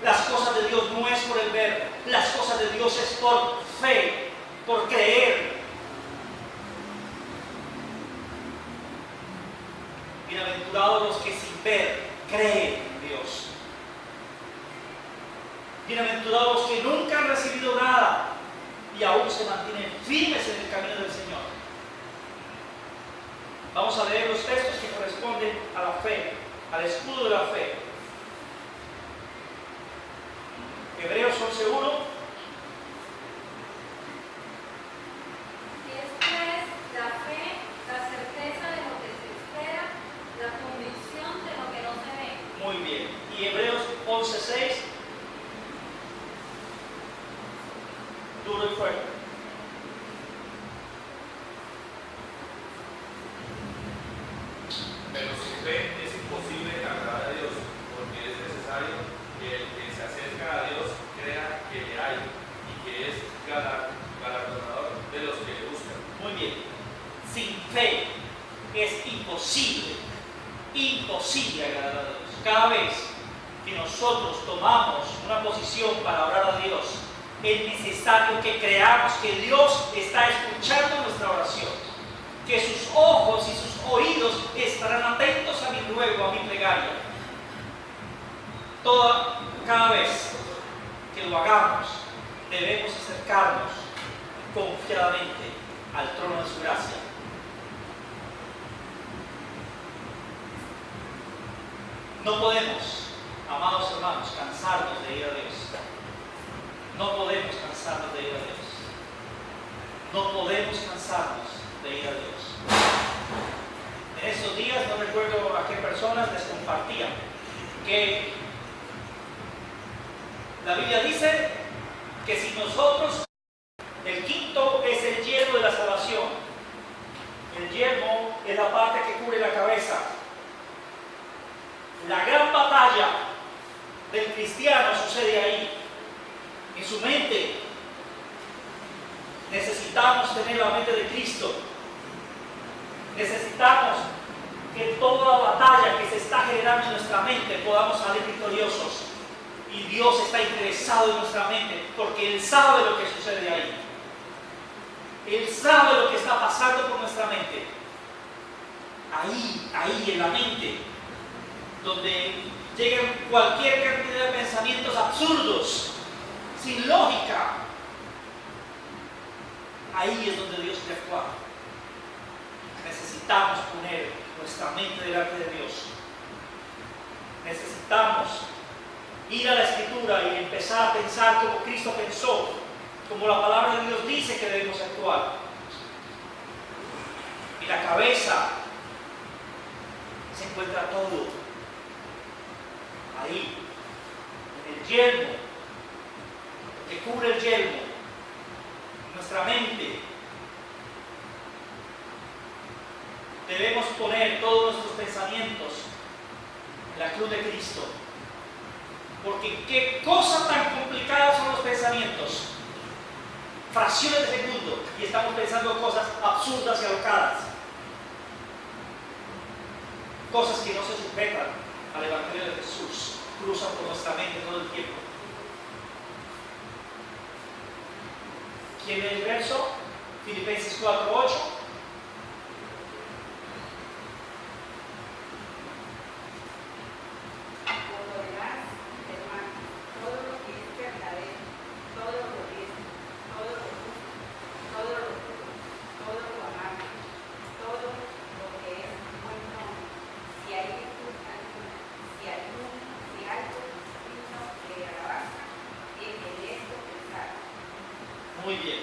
Las cosas de Dios no es por el ver. Las cosas de Dios es por fe, por creer. Bienaventurados los que sin ver creen en Dios. Bienaventurados los que nunca han recibido nada y aún se mantienen firmes en el camino del Señor. Vamos a leer los textos que corresponden a la fe, al escudo de la fe. Hebreos 11:1. Y es pues la fe, la certeza de lo que se espera, la convicción de lo que no se ve. Muy bien. Y Hebreos 11:6. Duro y fuerte. Pero sin fe es imposible agradar a Dios, porque es necesario que el que se acerca a Dios crea que le hay y que es galardonador de los que le buscan. Muy bien. Sin fe es imposible agradar a Dios. Cada vez que nosotros tomamos una posición para orar a Dios, es necesario que creamos que Dios está escuchando nuestra oración, que sus ojos y sus oídos estarán atentos a mi ruego, a mi plegaria. Cada vez que lo hagamos, debemos acercarnos confiadamente al trono de su gracia. No podemos, amados hermanos, cansarnos de ir a Dios. No podemos cansarnos de ir a Dios. No podemos cansarnos de ir a Dios. En estos días, no recuerdo a qué personas les compartía que la Biblia dice que si nosotros, el quinto es el yelmo de la salvación. El yelmo es la parte que cubre la cabeza. La gran batalla del cristiano sucede ahí. En su mente. Necesitamos tener la mente de Cristo. Necesitamos que toda la batalla que se está generando en nuestra mente podamos salir victoriosos. Y Dios está interesado en nuestra mente porque Él sabe lo que sucede ahí. Él sabe lo que está pasando por nuestra mente. Ahí en la mente, donde llegan cualquier cantidad de pensamientos absurdos, sin lógica. Ahí es donde Dios quiere actuar. Necesitamos poner nuestra mente delante de Dios. Necesitamos ir a la Escritura y empezar a pensar como Cristo pensó, como la palabra de Dios dice que debemos actuar. Y la cabeza se encuentra todo. Ahí, en el yelmo, que cubre el yelmo, nuestra mente. Debemos poner todos nuestros pensamientos en la cruz de Cristo. Porque qué cosa tan complicada son los pensamientos. Fracciones de segundo y estamos pensando cosas absurdas y alocadas. Cosas que no se sujetan al Evangelio de Jesús. Cruzan por nuestra mente todo el tiempo. ¿Quién lee el verso? Filipenses 4:8. Muy bien.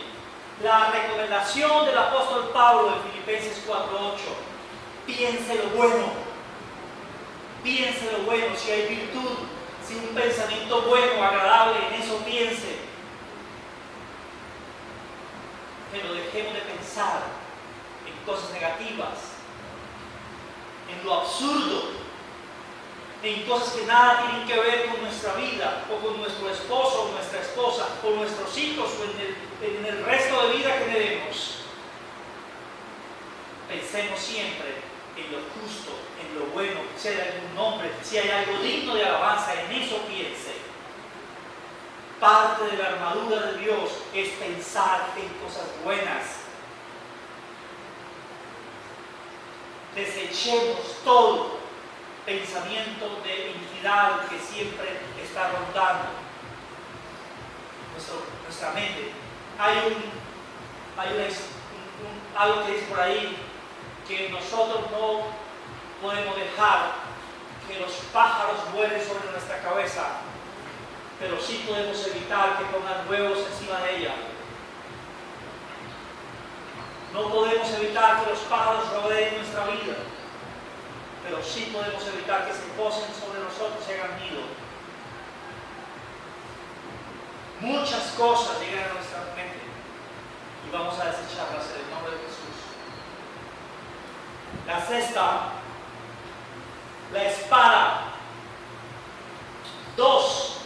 La recomendación del apóstol Pablo en Filipenses 4:8. Piense lo bueno. Piense lo bueno. Si hay virtud, si un pensamiento bueno, agradable, en eso piense. Pero dejemos de pensar en cosas negativas, en lo absurdo, en cosas que nada tienen que ver con nuestra vida, o con nuestro esposo, o nuestra esposa, o nuestros hijos, o en el resto de vida que tenemos. Pensemos siempre en lo justo, en lo bueno, si hay algún nombre, si hay algo digno de alabanza, en eso piense. Parte de la armadura de Dios es pensar en cosas buenas. Desechemos todo pensamiento de iniquidad que siempre está rondando nuestra mente. Hay algo que dice por ahí, que nosotros no podemos dejar que los pájaros vuelen sobre nuestra cabeza, pero sí podemos evitar que pongan huevos encima de ella. No podemos evitar que los pájaros rodeen nuestra vida, pero sí podemos evitar que se posen sobre nosotros y hagan nido. Muchas cosas llegan a nuestra mente y vamos a desecharlas en el nombre de Jesús. La sexta, la espada. 2.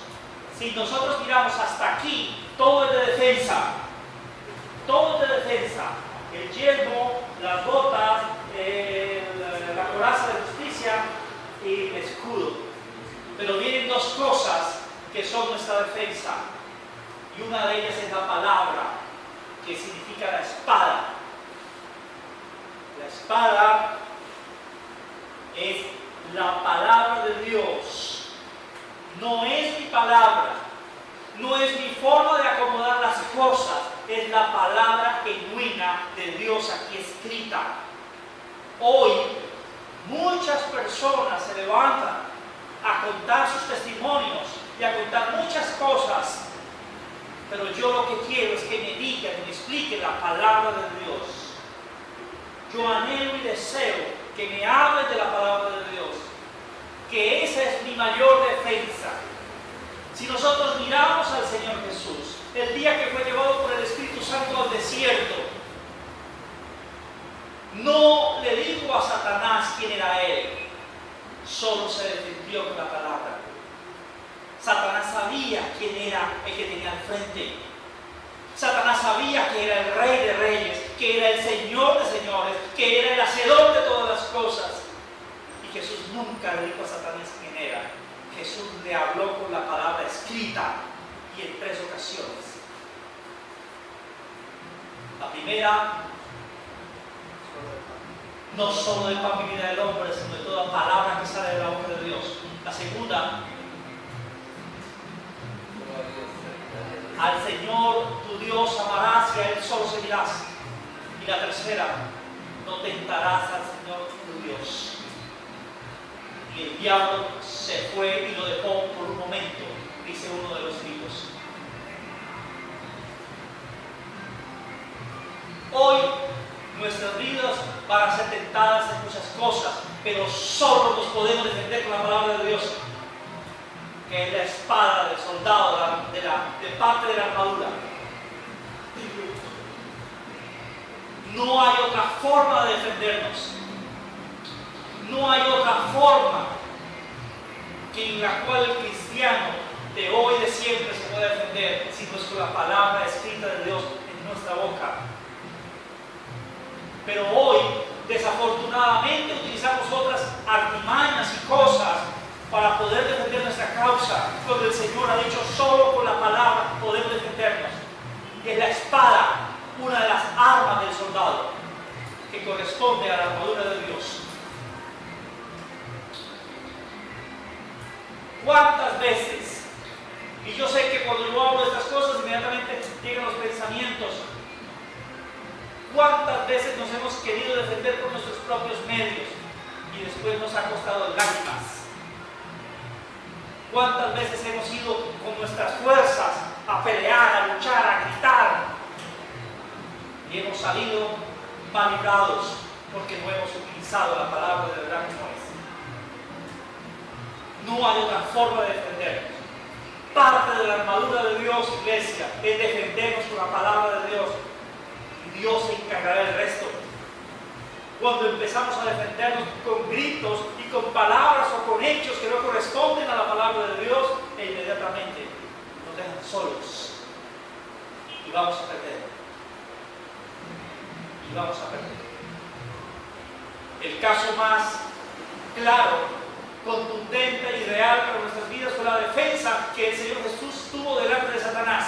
Si nosotros miramos hasta aquí, todo es de defensa. Todo es de defensa. El yelmo, las botas, la coraza de justicia y el escudo. Pero vienen dos cosas que son nuestra defensa. Y una de ellas es la palabra, que significa la espada. La espada es la palabra de Dios. No es mi palabra, no es mi forma de acomodar las cosas, es la palabra genuina de Dios aquí escrita. Hoy muchas personas se levantan a contar sus testimonios y a contar muchas cosas, pero yo lo que quiero es que me digan y me expliquen la palabra de Dios. Yo anhelo y deseo que me hablen de la palabra de Dios, que esa es mi mayor defensa. Si nosotros miramos al Señor Jesús, el día que fue llevado por el Espíritu Santo al desierto, no le dijo a Satanás quién era él, solo se defendió con la palabra. Satanás sabía quién era el que tenía al frente. Satanás sabía que era el Rey de Reyes, que era el Señor de Señores, que era el Hacedor de todas las cosas. Y Jesús nunca le dijo a Satanás quién era. Jesús le habló con la palabra escrita y en 3 ocasiones. La primera, no solo del pan vivirá el hombre, sino de toda palabra que sale de la boca de Dios. La segunda, al Señor tu Dios amarás y a Él solo seguirás. Y la tercera, no tentarás al Señor tu Dios. Y el diablo se fue y lo dejó por un momento, dice uno de los libros. Hoy nuestras vidas van a ser tentadas en muchas cosas, pero solo nos podemos defender con la palabra de Dios, que es la espada del soldado, de parte de la armadura. No hay otra forma de defendernos. No hay otra forma en la cual el cristiano de hoy y de siempre se puede defender, sino es con la palabra escrita de Dios en nuestra boca. Pero hoy, desafortunadamente, utilizamos otras artimañas y cosas para poder defender nuestra causa, cuando el Señor ha dicho solo con la palabra podemos defendernos. Y es la espada, una de las armas del soldado, que corresponde a la armadura de Dios. ¿Cuántas veces? Y yo sé que cuando yo hablo de estas cosas, inmediatamente llegan los pensamientos. ¿Cuántas veces nos hemos querido defender por nuestros propios medios y después nos ha costado lágrimas? ¿Cuántas veces hemos ido con nuestras fuerzas a pelear, a luchar, a gritar mal librados porque no hemos utilizado la palabra de verdad como es. No hay otra forma de defendernos. Parte de la armadura de Dios, iglesia, es defendernos con la palabra de Dios. Y Dios se encargará del resto. Cuando empezamos a defendernos con gritos y con palabras o con hechos que no corresponden a la palabra de Dios, e inmediatamente nos dejan solos. Y vamos a perder. Y vamos a perder. El caso más claro, contundente y real para nuestras vidas fue la defensa que el Señor Jesús tuvo delante de Satanás.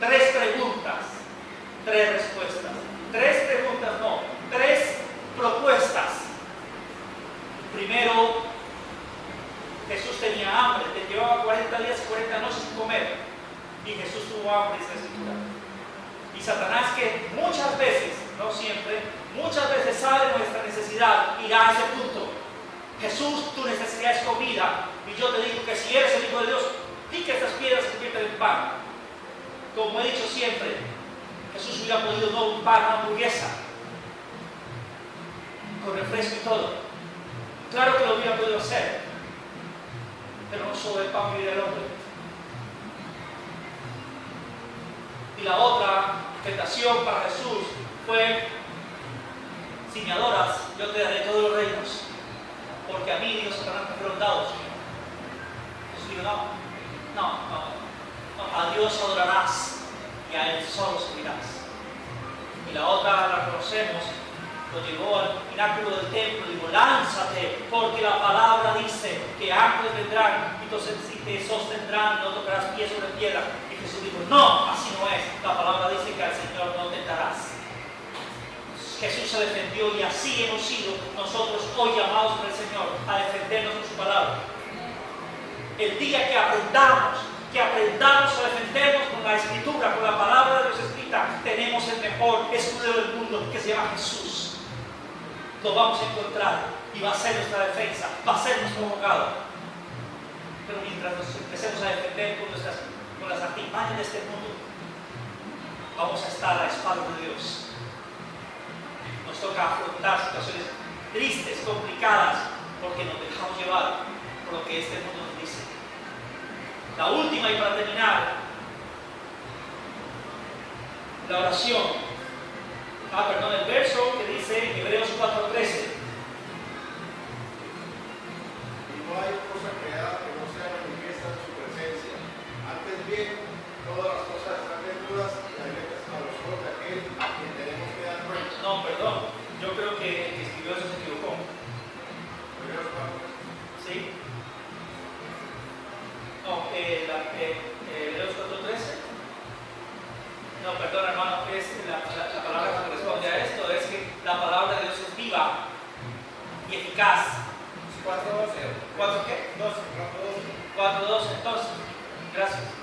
3 preguntas, 3 respuestas. 3 preguntas, no, 3 propuestas. Primero, Jesús tenía hambre, te llevaba 40 días y 40 noches sin comer. Y Jesús tuvo hambre, dice la Escritura. Y Satanás, que muchas veces, no siempre, muchas veces sabe de nuestra necesidad, irá a ese punto. Jesús, tu necesidad es comida, y yo te digo que si eres el Hijo de Dios, di que estas piedras se conviertan en pan. Como he dicho siempre, Jesús hubiera podido no un pan, una hamburguesa, con refresco y todo. Claro que lo hubiera podido hacer, pero no solo el pan vive el hombre. Y la otra tentación para Jesús fue: si me adoras, yo te daré todos los reinos, porque a mí Dios Satanás me fueron dados. Jesús dijo: no, a Dios adorarás y a Él solo servirás. Y la otra la conocemos, lo llevó al pináculo del templo y dijo: lánzate, porque la palabra dice que ángeles vendrán y te sostendrán, no tocarás pie sobre piedra. Y Jesús dijo: no, así no es. La palabra dice que al Señor no tentarás. Jesús se defendió, y así hemos sido nosotros hoy llamados por el Señor a defendernos con su palabra. El día que aprendamos a defendernos con la Escritura, con la palabra de Dios escrita, tenemos el mejor escudero del mundo, que se llama Jesús. Lo vamos a encontrar y va a ser nuestra defensa, va a ser nuestro abogado. Pero mientras nos empecemos a defender con las artimañas de este mundo, vamos a estar a la espalda de Dios. Nos toca afrontar situaciones tristes, complicadas, porque nos dejamos llevar por lo que este mundo nos dice. La última, y para terminar, la oración. El verso que dice Hebreos 4:13. Y no hay cosa creada que no sea manifiesta en su presencia. Antes bien, todas las cosas están desnudas y abiertas a los ojos de aquel a quien tenemos que dar cuenta. No, perdón. Yo creo que el que escribió eso se equivocó. Hebreos 4:13. ¿Sí? No, Hebreos 4:13. No, perdón, hermano, es la palabra que corresponde a esto es que la palabra de Dios es viva y eficaz. 4:12. ¿4 qué? 12. 4:12, entonces. Gracias.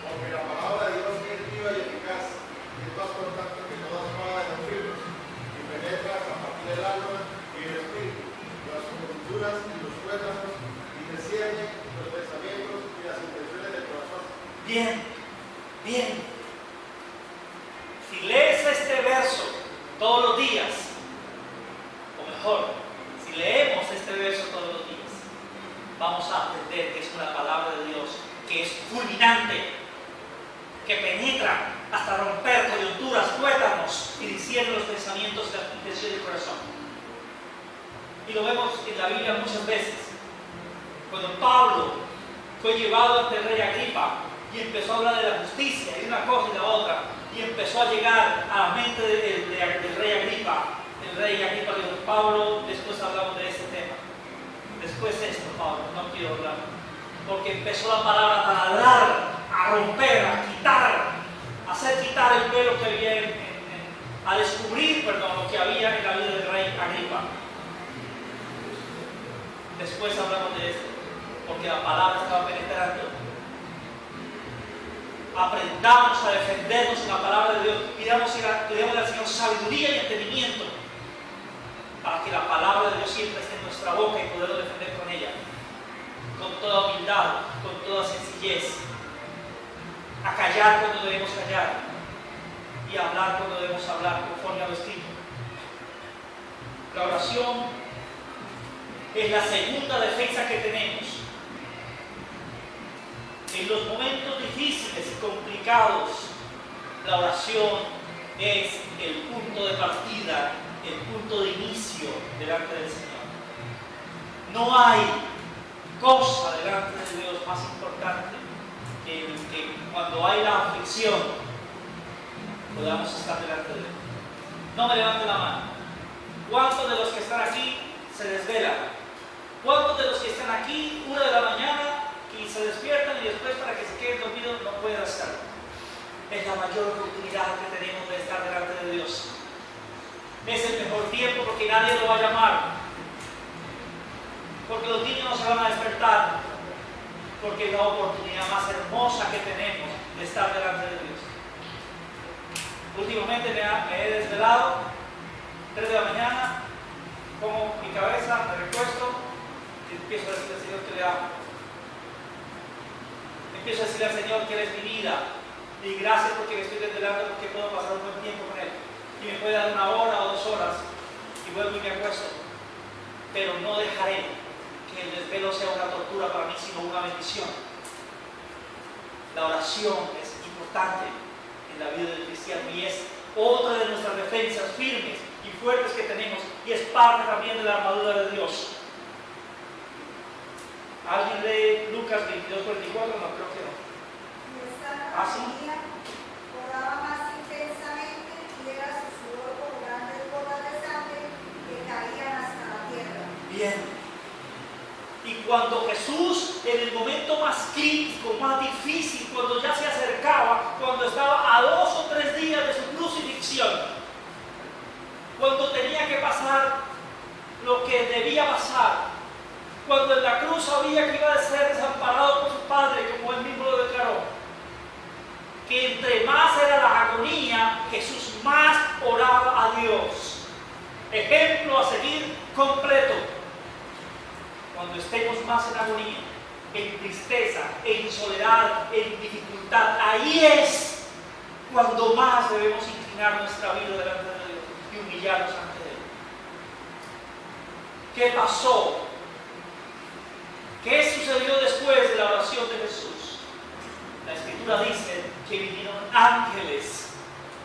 Porque la palabra de Dios es viva y eficaz, y es más cortante que toda espada de los filos, y penetra hasta partir del alma y el espíritu, las coyunturas y los tuétanos, y discierne los pensamientos y las intenciones del corazón. Bien, bien. Si lees este verso todos los días, o mejor, si leemos este verso todos los días, vamos a aprender que es una palabra de Dios que es fulminante, que penetra hasta romper coyunturas, tuétanos y discierne los pensamientos y las intenciones del corazón. Y lo vemos en la Biblia muchas veces. Cuando Pablo fue llevado ante el rey Agripa y empezó a hablar de la justicia y de una cosa y de la otra, y empezó a llegar a la mente del rey Agripa. El rey Agripa le dijo: Pablo, después hablamos de este tema. Después de esto, Pablo, no quiero hablar. Porque empezó la palabra a hablar, a romper, a quitar, a hacer quitar el velo que había a descubrir, lo que había en la vida del rey Agripa. Después hablamos de esto, porque la palabra estaba penetrando. Aprendamos a defendernos en la palabra de Dios. Pidamos al Señor sabiduría y entendimiento para que la palabra de Dios siempre esté en nuestra boca y poderlo defender con ella, con toda humildad, con toda sencillez, a callar cuando debemos callar y hablar cuando debemos hablar conforme al estilo. La oración es la segunda defensa que tenemos. En los momentos difíciles y complicados, la oración es el punto de partida, el punto de inicio delante del Señor. No hay cosa delante de Dios más importante que cuando hay la aflicción podamos estar delante de Él. No me levanten la mano. ¿Cuántos de los que están aquí se desvelan? ¿Cuántos de los que están aquí 1 de la mañana y se despiertan y después para que se queden dormidos no pueden hacerlo? Es la mayor oportunidad que tenemos de estar delante de Dios. Es el mejor tiempo porque nadie lo va a llamar. Porque los niños no se van a despertar. Porque es la oportunidad más hermosa que tenemos de estar delante de Dios. Últimamente me he desvelado, 3 de la mañana, pongo mi cabeza, me recuesto y empiezo a decirle al Señor que le amo. Empiezo a decirle al Señor que Él es mi vida. Y gracias porque me estoy desvelando, porque puedo pasar un buen tiempo con Él. Y me puede dar 1 hora o 2 horas y vuelvo y me acuesto. Pero no dejaré que el desvelo sea una tortura para mí, sino una bendición. La oración es importante en la vida del cristiano y es otra de nuestras defensas firmes y fuertes que tenemos y es parte también de la armadura de Dios. ¿Alguien lee Lucas 22:44? No, creo que no. ¿Ah, sí? Oraba más intensamente y era su sudor como grandes gotas de sangre que caían hasta la tierra. Bien. Y cuando Jesús, en el momento más crítico, más difícil, cuando ya se acercaba, cuando estaba a 2 o 3 días de su crucifixión, cuando tenía que pasar lo que debía pasar, cuando en la cruz sabía que iba a ser desamparado por su Padre, como él mismo lo declaró, que entre más era la agonía, Jesús más oraba a Dios. Ejemplo a seguir completo. Cuando estemos más en agonía, en tristeza, en soledad, en dificultad, ahí es cuando más debemos inclinar nuestra vida delante de Dios y humillarnos ante Él. ¿Qué pasó? ¿Qué sucedió después de la oración de Jesús? La Escritura dice que vinieron ángeles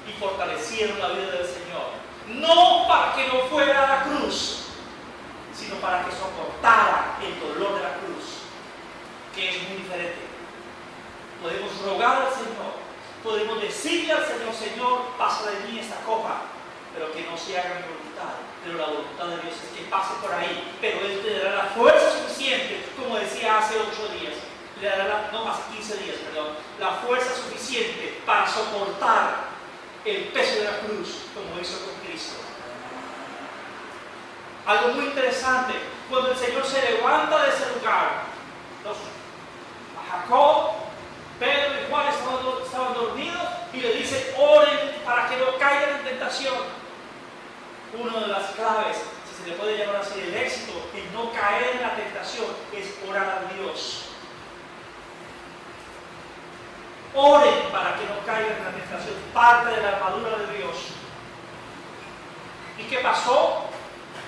y fortalecieron la vida del Señor. No para que no fuera a la cruz, sino para que soportara el dolor de la cruz, que es muy diferente. Podemos rogar al Señor, podemos decirle al Señor: Señor, pasa de mí esta copa, pero que no se haga mi voluntad. Pero la voluntad de Dios es que pase por ahí, pero Él te dará la fuerza suficiente, como decía hace 8 días, le dará no, hace 15 días, perdón, la fuerza suficiente para soportar el peso de la cruz, como hizo con Cristo. Algo muy interesante, cuando el Señor se levanta de ese lugar, a Jacob, Pedro y Juan estaban dormidos y le dice: oren para que no caigan en tentación. Una de las claves, si se le puede llamar así, del éxito en no caer en la tentación es orar a Dios. Oren para que no caigan en la tentación, parte de la armadura de Dios. ¿Y qué pasó?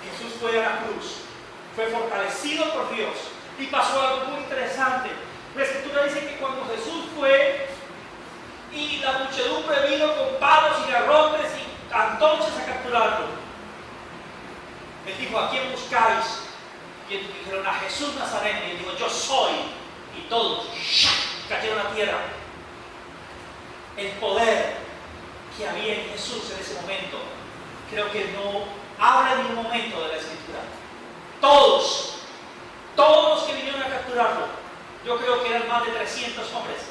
Jesús fue a la cruz, fue fortalecido por Dios y pasó algo muy interesante. La Escritura dice que cuando Jesús fue y la muchedumbre vino con palos y garrotes y antorchas a capturarlo, él dijo: ¿a quién buscáis? Y ellos dijeron: a Jesús Nazareno. Y él dijo: yo soy. Y todos cayeron a tierra. El poder que había en Jesús en ese momento, creo que no habla en ningún momento de la Escritura. Todos los que vinieron a capturarlo, yo creo que eran más de 300 hombres,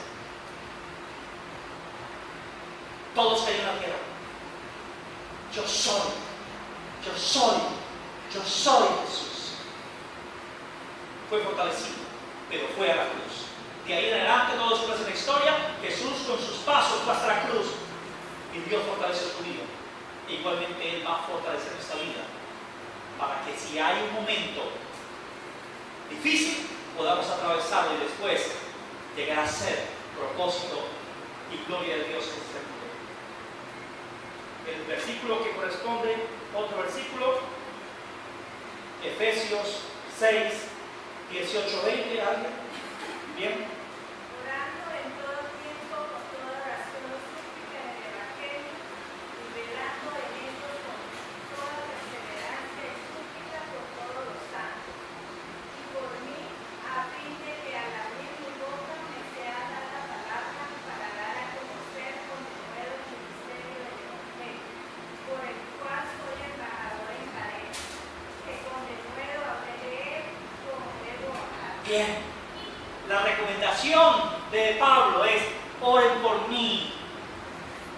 todos cayeron a tierra. Yo soy Jesús. Fue fortalecido, pero fue a la cruz. De ahí en adelante, todos conocen la historia. Jesús con sus pasos fue hasta la cruz y Dios fortaleció su vida. E igualmente Él va a fortalecer nuestra vida para que si hay un momento difícil podamos atravesarlo y después llegar a ser propósito y gloria de Dios en este mundo. el versículo que corresponde, otro versículo, Efesios 6, 18, 20, ¿alguien? Bien. Orando en todo tiempo con toda oración y súplica en el Evangelio, y velando en ellos con toda perseverancia y súplica por todos los santos. Y por mí, a fin de que al abrir mi boca me sea dada palabra para dar a conocer con denuedo el ministerio del Evangelio, por el cual soy embajador en cadena, que con denuedo hablé de él como debo hablar. Bien. La recomendación de Pablo es: oren por mí,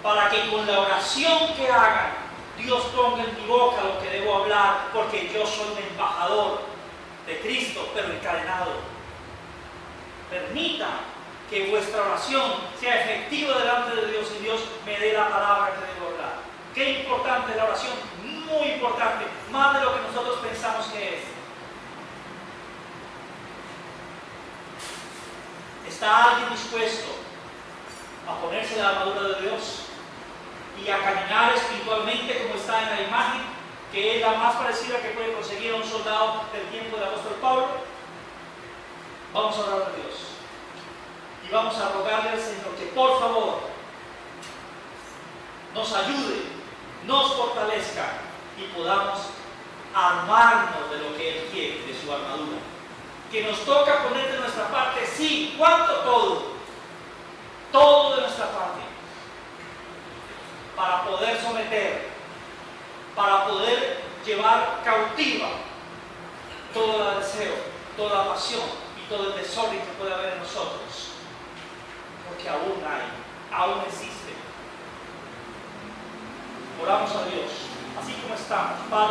para que con la oración que hagan, Dios ponga en mi boca lo que debo hablar, porque yo soy un embajador de Cristo, pero encadenado. Permita que vuestra oración sea efectiva delante de Dios y Dios me dé la palabra que debo hablar. Qué importante es la oración, muy importante, más de lo que nosotros pensamos que es. ¿Está alguien dispuesto a ponerse la armadura de Dios y a caminar espiritualmente como está en la imagen, que es la más parecida que puede conseguir a un soldado del tiempo del apóstol Pablo? Vamos a orar a Dios y vamos a rogarle al Señor que por favor nos ayude, nos fortalezca y podamos armarnos de lo que Él quiere, de su armadura. Que nos toca poner de nuestra parte, sí, ¿cuánto? Todo de nuestra parte, para poder someter, para poder llevar cautiva todo el deseo, toda la pasión y todo el desorden que puede haber en nosotros, porque aún existe. Oramos a Dios, así como estamos, Padre.